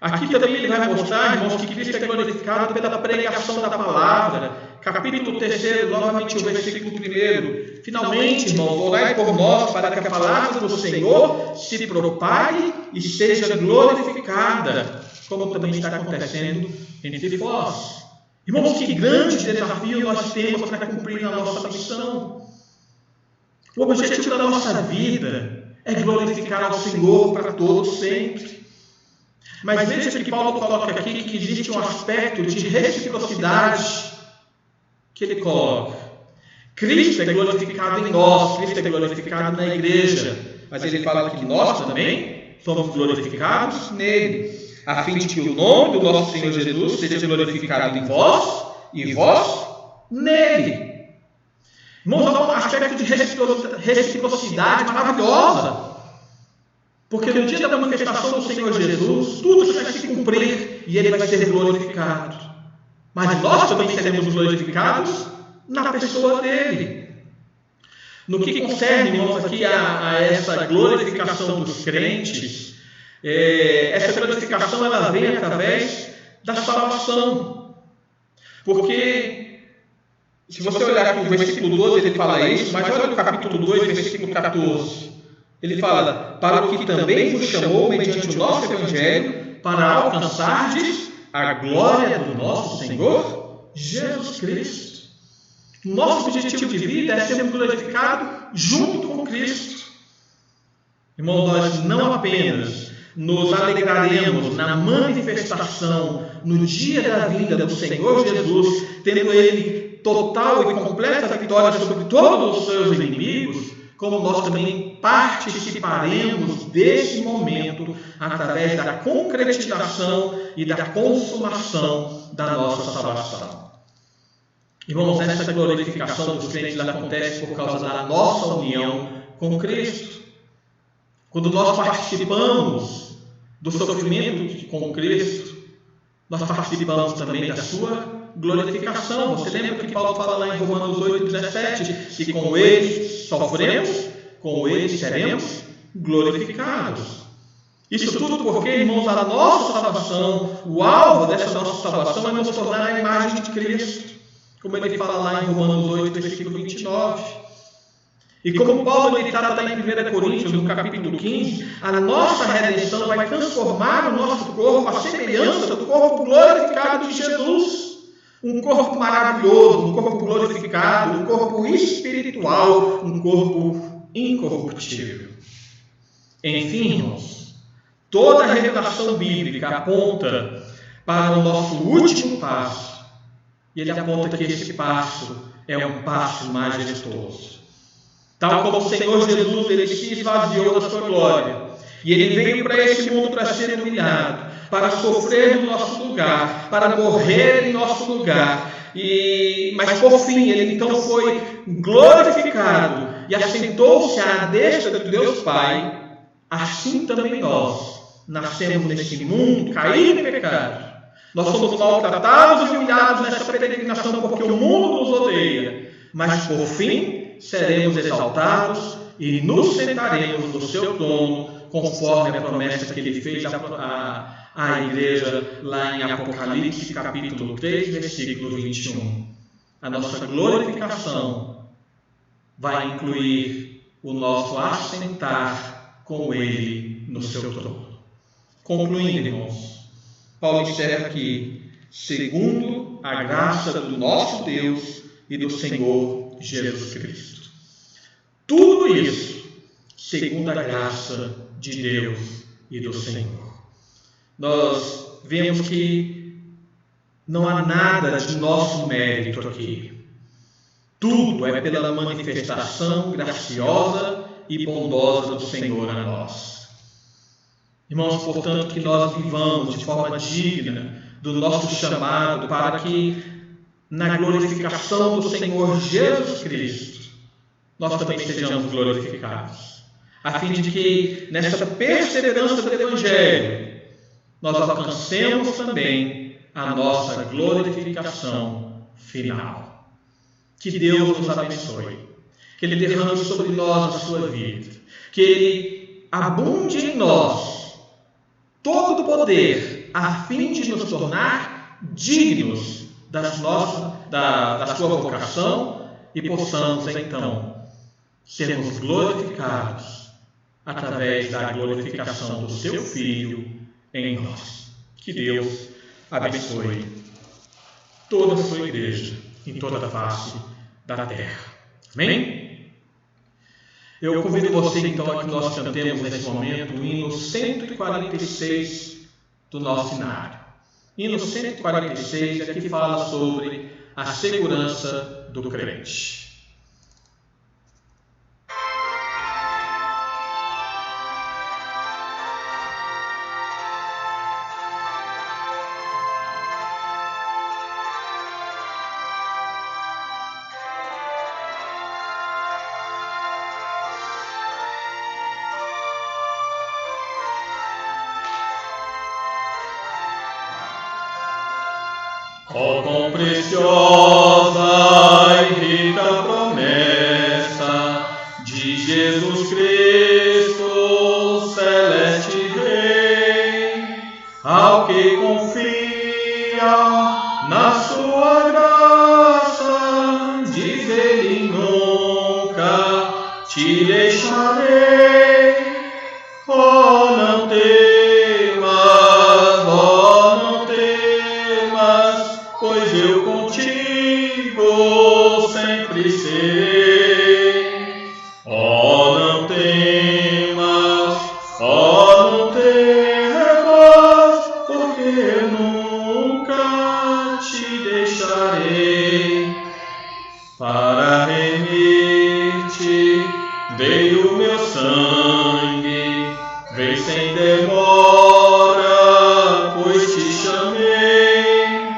Aqui também ele vai mostrar, irmãos, que Cristo é glorificado pela pregação da palavra. Capítulo 3, novamente o versículo 1. Finalmente, irmãos, orai por nós para que a palavra do Senhor se propague e seja glorificada, como também está acontecendo entre vós. Irmãos, que grande desafio nós temos para cumprir a nossa missão. O objetivo da nossa vida é glorificar ao Senhor para todos sempre. Mas veja que Paulo coloca aqui que existe um aspecto de reciprocidade que ele coloca. Cristo é glorificado em nós, Cristo é glorificado na igreja, mas ele fala que nós também somos glorificados nele, a fim de que o nome do nosso Senhor Jesus seja glorificado em vós e vós nele. Irmãos, há um aspecto de reciprocidade maravilhosa. Porque no dia da manifestação do Senhor Jesus, tudo vai se cumprir e ele vai ser glorificado. Mas nós também seremos glorificados na pessoa dele. No que concerne, irmãos, aqui a essa glorificação dos crentes, essa glorificação ela vem através da salvação. Porque, se você olhar aqui o versículo 12, ele fala isso, mas olha o capítulo 2, versículo 14. Ele fala, para o que também vos chamou mediante o nosso Evangelho, para alcançardes a glória do nosso Senhor Jesus Cristo. Nosso objetivo de vida é sermos glorificados junto com Cristo. Irmãos, nós não apenas nos alegraremos na manifestação, no dia da vinda do Senhor Jesus, tendo Ele total e completa vitória sobre todos os seus inimigos, como nós também participaremos desse momento através da concretização e da consumação da nossa salvação. Irmãos, essa glorificação dos crentes acontece por causa da nossa união com Cristo. Quando nós participamos do sofrimento com Cristo, nós participamos também da sua glorificação. Você lembra que Paulo fala lá em Romanos 8,17? Que com ele sofremos, com ele seremos glorificados. Isso tudo porque, irmãos, a nossa salvação, o alvo dessa nossa salvação é nos tornar a imagem de Cristo. Como ele fala lá em Romanos 8, versículo 29. E como Paulo ele trata lá em 1 Coríntios, no capítulo 15, a nossa redenção vai transformar o nosso corpo à semelhança do corpo glorificado de Jesus. Um corpo maravilhoso, um corpo glorificado, um corpo espiritual, um corpo incorruptível. Enfim, irmãos, toda a revelação bíblica aponta para o nosso último passo. E ele aponta que esse passo é um passo majestoso. Tal como o Senhor Jesus, ele se esvaziou da sua glória. E ele veio para esse mundo para ser humilhado, para sofrer no nosso lugar, para morrer em nosso lugar. Mas por fim, ele então foi glorificado e assentou-se à destra de Deus Pai. Assim também nós nascemos neste mundo, caídos em pecado. Nós somos maltratados e humilhados nessa peregrinação porque o mundo nos odeia. Mas por fim, seremos exaltados e nos sentaremos no seu trono, conforme a promessa que ele fez à igreja lá em Apocalipse, capítulo 3, versículo 21. A nossa glorificação vai incluir o nosso assentar com ele no seu trono. Concluindo, irmãos, Paulo encerra aqui, segundo a graça do nosso Deus e do Senhor Jesus Cristo. Tudo isso, segundo a graça de Deus e do Senhor. Nós vemos que não há nada de nosso mérito aqui. Tudo é pela manifestação graciosa e bondosa do Senhor a nós. Irmãos, portanto, que nós vivamos de forma digna do nosso chamado para que, na glorificação do Senhor Jesus Cristo, nós também sejamos glorificados. A fim de que, nessa perseverança do Evangelho, nós alcancemos também a nossa glorificação final. Que Deus nos abençoe. Que Ele derrame sobre nós a sua vida. Que Ele abunde em nós todo o poder, a fim de nos tornar dignos da sua vocação e possamos, então, sermos glorificados através da glorificação do seu Filho em nós. Que Deus abençoe toda a sua igreja em toda a face da terra. Amém? Eu convido você, então, a que nós cantemos nesse momento o hino 146 do nosso cenário. Hino 146 é que fala sobre a segurança do crente. Oh, quão preciosa e rica promessa de Jesus Cristo, celeste Rei, ao que confia na sua graça, diz ele: nunca te deixarei. Oh, não temas, oh, não temas, pois eu contigo sempre serei. Oh, não temas, oh, não temas, porque eu nunca te deixarei, para remir-te Doe o meu sangue, vem sem demora, pois te chamei,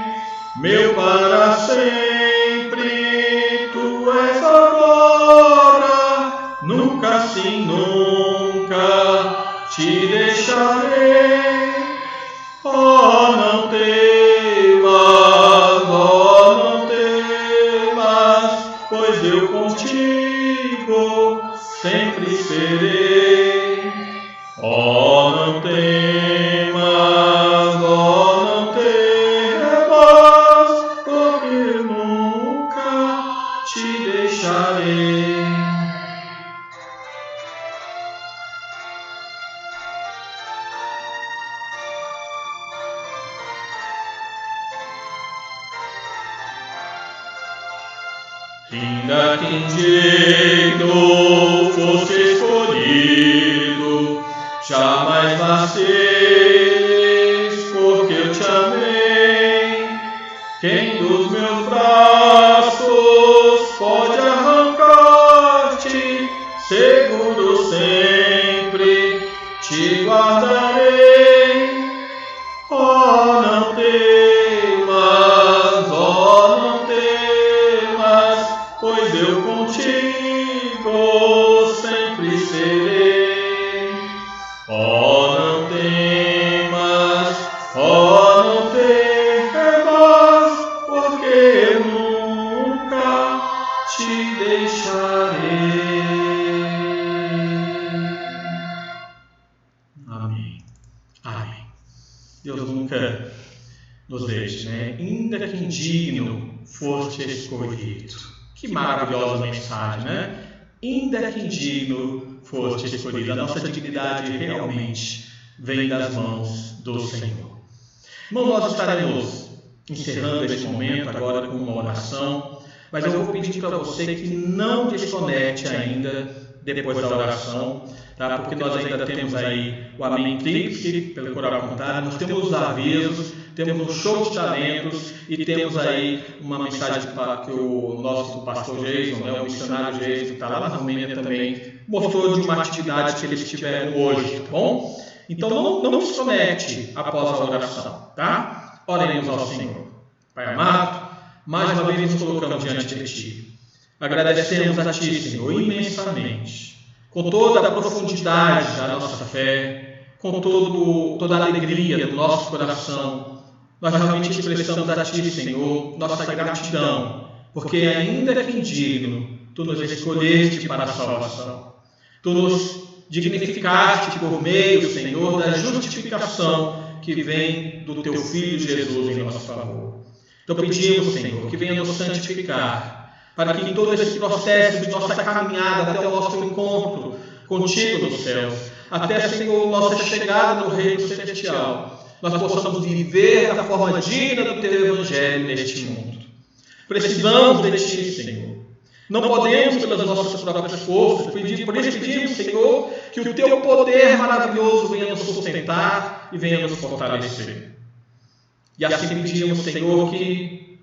meu para sempre, tu és agora, nunca sim, nunca te deixarei. Oh, não temas, pois eu contigo sempre serei. Oh, não temas, porque eu nunca te deixarei. Ainda que indigno fosse escolhido, jamais nasceres, porque eu te amei. Quem dos meus braços pode arrancar-te? Seguro sempre te guardarei. Oh, não temas, pois eu contigo sempre serei. Oh, não temas, porque eu nunca te deixarei. Amém. Amém. Deus nunca nos deixe, né? Ainda que indigno foste escolhido. Que maravilhosa mensagem, né? Ainda que indigno foste escolhido. A nossa dignidade realmente vem das mãos do Senhor. Irmão, nós estaremos encerrando este momento agora com uma oração, mas eu vou pedir para você que não desconecte ainda depois da oração, tá? Porque nós ainda temos aí o Amém Tríplice pelo Coral Cantar, nós temos os avisos, temos um show de talentos e temos aí uma mensagem que o nosso pastor Jason, né, o missionário Jason, que está lá na Romênia também, mostrou de uma atividade que eles tiveram hoje, tá bom? Então não desconecte após a oração, tá? Oremos ao Senhor. Pai amado, mais uma vez nos colocamos diante de Ti. Agradecemos a Ti, Senhor, imensamente, com toda a profundidade da nossa fé, com toda a alegria do nosso coração. Nós realmente expressamos a Ti, Senhor, nossa gratidão, porque ainda que indigno, Tu nos escolheste para a salvação. Tu nos dignificaste por meio, Senhor, da justificação que vem do Teu Filho Jesus em nosso favor. Então pedimos, Senhor, que venha nos santificar, para que em todo esse processo de nossa caminhada até o nosso encontro contigo no céu, até, Senhor, nossa chegada no Reino Celestial, nós possamos viver da forma digna do Teu Evangelho neste mundo. Precisamos de Ti, Senhor. Não podemos, pelas nossas próprias forças, por isso pedimos, Senhor, que o Teu poder maravilhoso venha nos sustentar e venha nos fortalecer. E assim pedimos, Senhor, que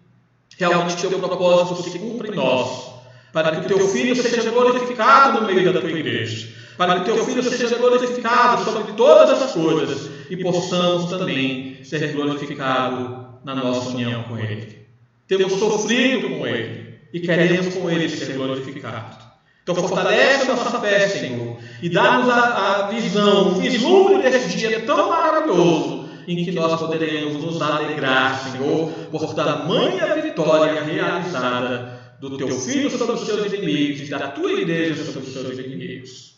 realmente o Teu propósito se cumpra em nós, para que o Teu Filho seja glorificado no meio da Tua igreja, para que o Teu Filho seja glorificado sobre todas as coisas e possamos também ser glorificados na nossa união com Ele. Temos sofrido com Ele e queremos com Ele ser glorificados. Então fortalece a nossa fé, Senhor, e dá-nos a visão, o vislumbre desse dia tão maravilhoso, em que nós poderemos nos alegrar, Senhor, por tamanha vitória realizada do Teu Filho sobre os seus inimigos e da Tua igreja sobre os seus inimigos.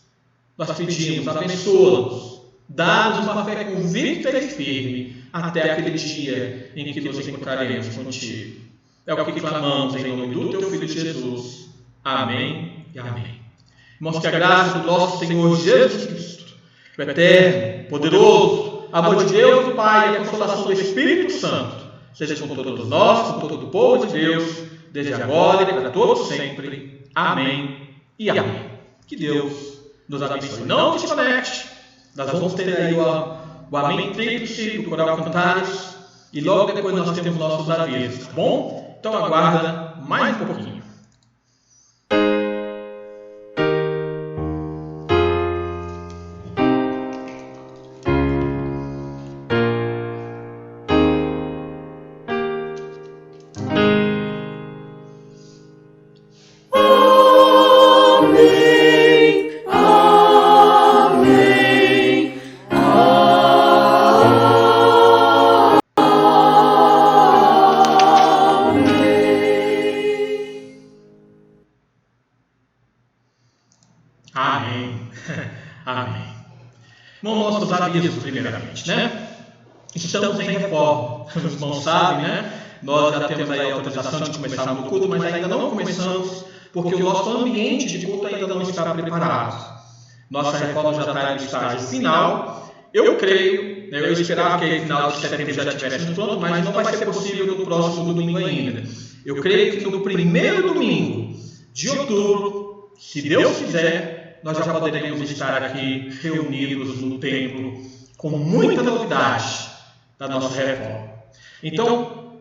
Nós pedimos, abençoa-nos, dá-nos uma fé convicta e firme até aquele dia em que nos encontraremos contigo. É o que clamamos em nome do Teu Filho Jesus. Amém e amém. Irmãos, que a graça do nosso Senhor Jesus Cristo, o eterno, poderoso, amor de Deus, o Pai, e a consolação do Espírito Santo, seja com todos nós, com todo o povo de Deus, desde agora e para todos sempre. Amém e amém. Que Deus nos abençoe. Não desconecte. Nós vamos ter aí o Amém Tríplice do Coral Cantares e logo depois nós temos nossos avisos, tá bom? Então aguarda mais um pouquinho. Amém. Amém. Bom, nossos avisos primeiramente, né? Estamos em reforma. Os irmãos sabem, né? Nós já temos aí a autorização de começarmos o culto, mas ainda não começamos porque o nosso ambiente de culto ainda não está preparado. Nossa reforma já está em estágio final. Eu creio, eu esperava que no final de setembro já estivéssemos pronto, mas não vai ser possível no próximo domingo ainda. Eu creio que no primeiro domingo de outubro, se Deus quiser, nós já poderemos estar aqui reunidos no templo com muita novidade da nossa reforma. Então,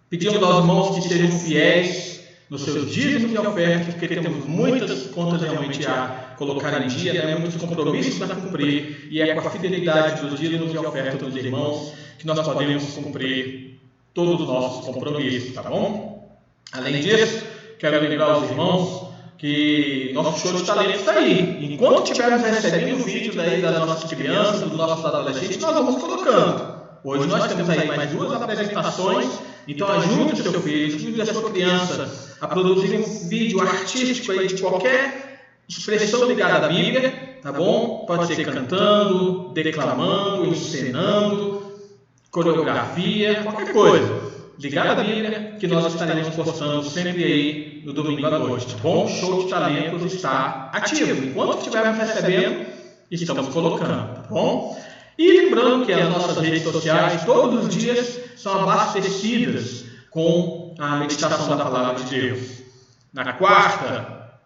pedimos aos irmãos que sejam fiéis nos seus dízimos e ofertas, porque temos muitas contas realmente a colocar em dia, né? Muitos compromissos a cumprir, e é com a fidelidade dos dízimos e ofertas dos irmãos que nós podemos cumprir todos os nossos compromissos, tá bom? Além disso, quero lembrar os irmãos que nosso show de talentos está aí. Enquanto estivermos recebendo vídeos daí das nossas crianças, dos nossos adolescentes, nós vamos colocando. Hoje nós temos aí mais 2 apresentações, então ajude o seu filho, ajude a sua criança a produzir um vídeo artístico aí de qualquer expressão ligada à Bíblia, tá bom? Pode ser cantando, declamando, encenando, coreografia, qualquer coisa ligada à Bíblia, que nós estaremos postando sempre aí no domingo à noite, tá bom? O show de talentos está ativo. Enquanto estivermos recebendo, estamos colocando, tá bom? E lembrando que as nossas redes sociais, todos os dias, são abastecidas com a meditação da Palavra de Deus. Na quarta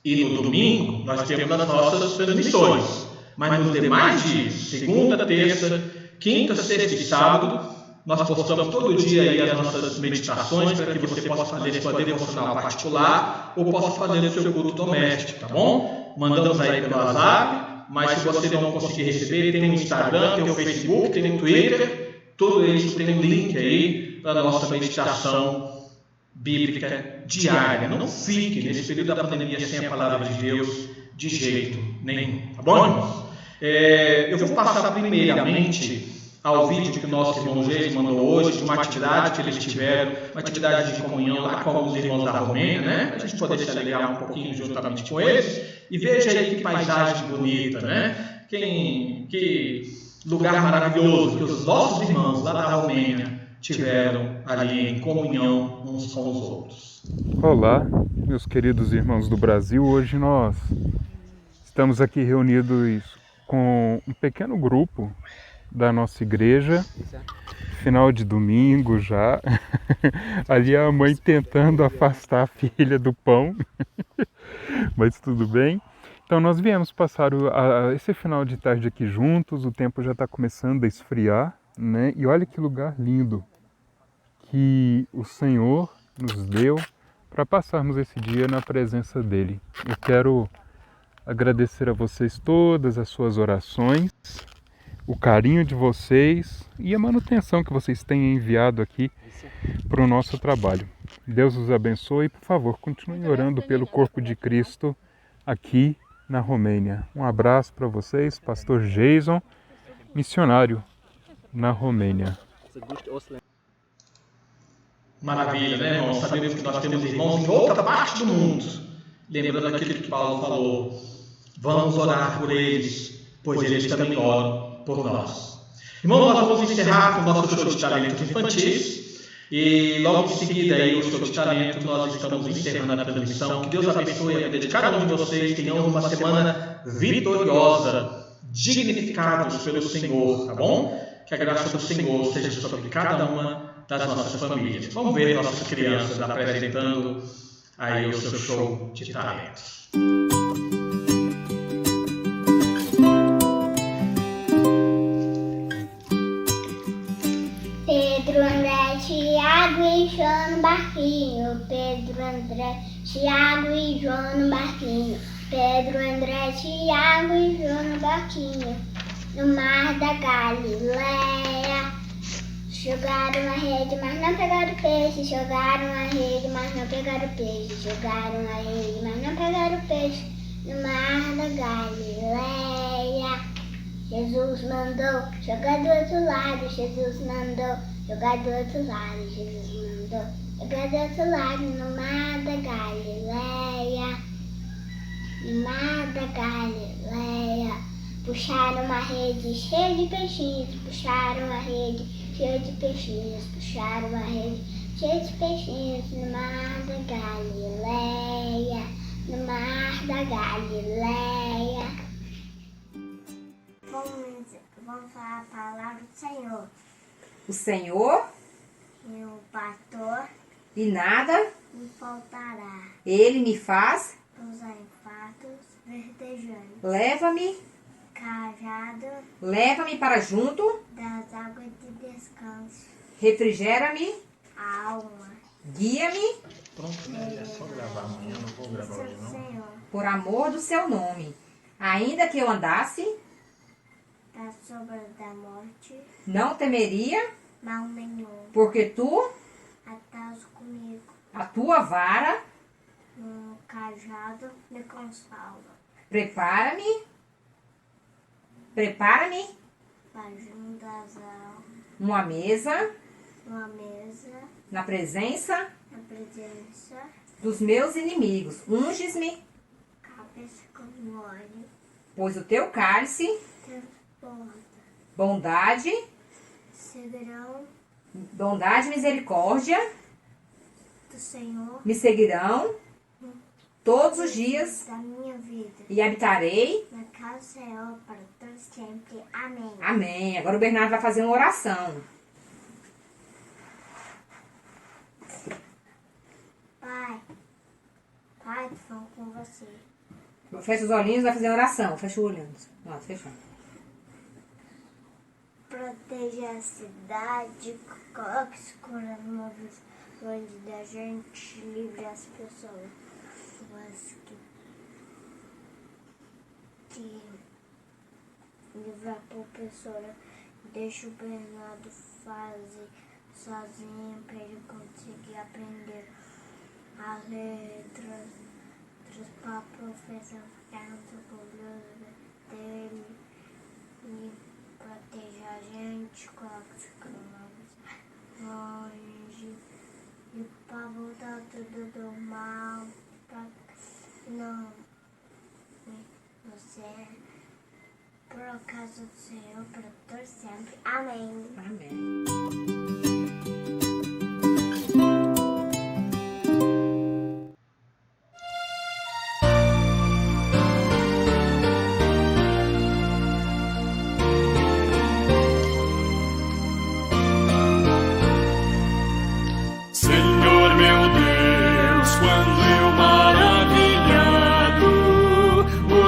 e no domingo, nós temos as nossas transmissões. Mas nos demais dias, segunda, terça, quinta, sexta e sábado, nós postamos todo dia aí as nossas meditações para que você possa fazer sua devocional particular ou possa fazer o seu culto doméstico, tá bom? Mandamos aí pelo WhatsApp. Mas se você não conseguir receber, tem o Instagram, tem o Facebook, tem o Twitter, tudo isso tem um link aí para a nossa meditação bíblica diária. Não fique nesse período da pandemia sem a palavra de Deus de jeito nenhum, tá bom, irmãos? Eu vou passar primeiramente ao vídeo que o nosso irmão Geis mandou hoje, de uma atividade que eles tiveram, uma atividade de comunhão lá com alguns irmãos da Romênia, né? Para a gente poder se alegrar um pouquinho juntamente com eles. E veja aí que paisagem bonita, né? Que lugar maravilhoso que os nossos irmãos lá da Romênia tiveram ali em comunhão uns com os outros. Olá, meus queridos irmãos do Brasil. Hoje nós estamos aqui reunidos com um pequeno grupo da nossa igreja, final de domingo já, ali a mãe tentando afastar a filha do pão, mas tudo bem. Então nós viemos passar esse final de tarde aqui juntos, o tempo já está começando a esfriar, né? E olha que lugar lindo que o Senhor nos deu para passarmos esse dia na presença dEle. Eu quero agradecer a vocês todas as suas orações, o carinho de vocês e a manutenção que vocês têm enviado aqui para o nosso trabalho. Deus os abençoe e, por favor, continuem orando pelo corpo de Cristo aqui na Romênia. Um abraço para vocês, pastor Jason, missionário na Romênia. Maravilha, né, irmãos? Sabemos que nós temos irmãos em outra parte do mundo. Lembrando aquilo que Paulo falou, vamos orar por eles, pois eles também oram por nós. Irmãos, nós vamos encerrar com o nosso show de talentos infantis e logo em seguida aí o show de talentos nós estamos encerrando a transmissão. Que Deus abençoe a vida de cada um de vocês, tenham uma semana vitoriosa, dignificados pelo Senhor, tá bom? Que a graça do Senhor seja sobre cada uma das nossas famílias. Vamos ver nossas crianças apresentando aí o seu show de talentos. Pedro, André, Tiago e João no barquinho. Pedro, André, Tiago e João no barquinho. Pedro, André, Tiago e João no barquinho. No mar da Galileia. Jogaram a rede, mas não pegaram peixe. Jogaram a rede, mas não pegaram peixe. Jogaram a rede, mas não pegaram peixe. No mar da Galileia. Jesus mandou jogar do outro lado, Jesus mandou jogar do outro lado, Jesus mandou jogar do outro lado, no mar da Galileia. no mar da Galileia. Puxaram uma rede cheia de peixinhos, puxaram uma rede cheia de peixinhos, puxaram uma rede cheia de peixinhos no mar da Galileia, no mar da Galileia. Vamos falar a palavra do Senhor. O Senhor E o pastor e nada me faltará. Ele me faz. Usar em fatos verdejantes. Leva-me, Cajado para junto. das águas de descanso. Refrigera-me, A alma. guia-me Pronto, né? É só gravar amanhã, não vou gravar hoje Seu não. Senhor, por amor do seu nome. Ainda que eu andasse, da sombra da morte, não temeria, mal nenhum. porque tu, Estás comigo. a tua vara, No cajado me consola. prepara-me, Junto das almas, uma mesa uma mesa, na presença na presença, dos meus inimigos. Unges-me, cabeça com óleo, pois o teu cálice, transporta. bondade e misericórdia Do Senhor me seguirão todos os dias da minha vida. e habitarei. Na casa do Senhor para todos sempre. Amém. Amém. Agora o Bernardo vai fazer uma oração. Pai, tô falando com você. Fecha os olhinhos e vai fazer uma oração. Fecha o olho. Pronto, fechou. Proteja a cidade, coloque segurança no longe da gente, livre as pessoas que livre a professora, deixa o Bernardo fazer sozinho para ele conseguir aprender as letras para a professora ficar orgulhosa dele e proteja a gente, coloca os cravos longe e para voltar tudo normal, para não você por causa do Senhor, para todos sempre. Amém. Amém. Senhor meu Deus, quando eu maravilhado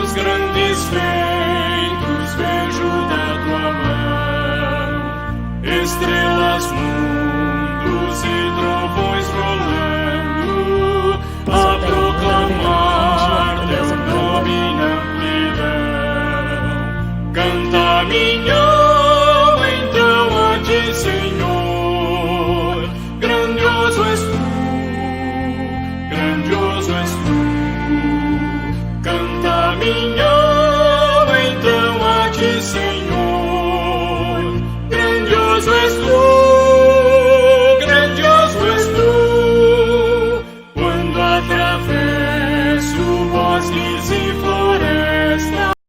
os grandes feitos vejo da tua mão, estrelas, mundos e trovões rolando, a proclamar teu nome na amplidão. Canta minha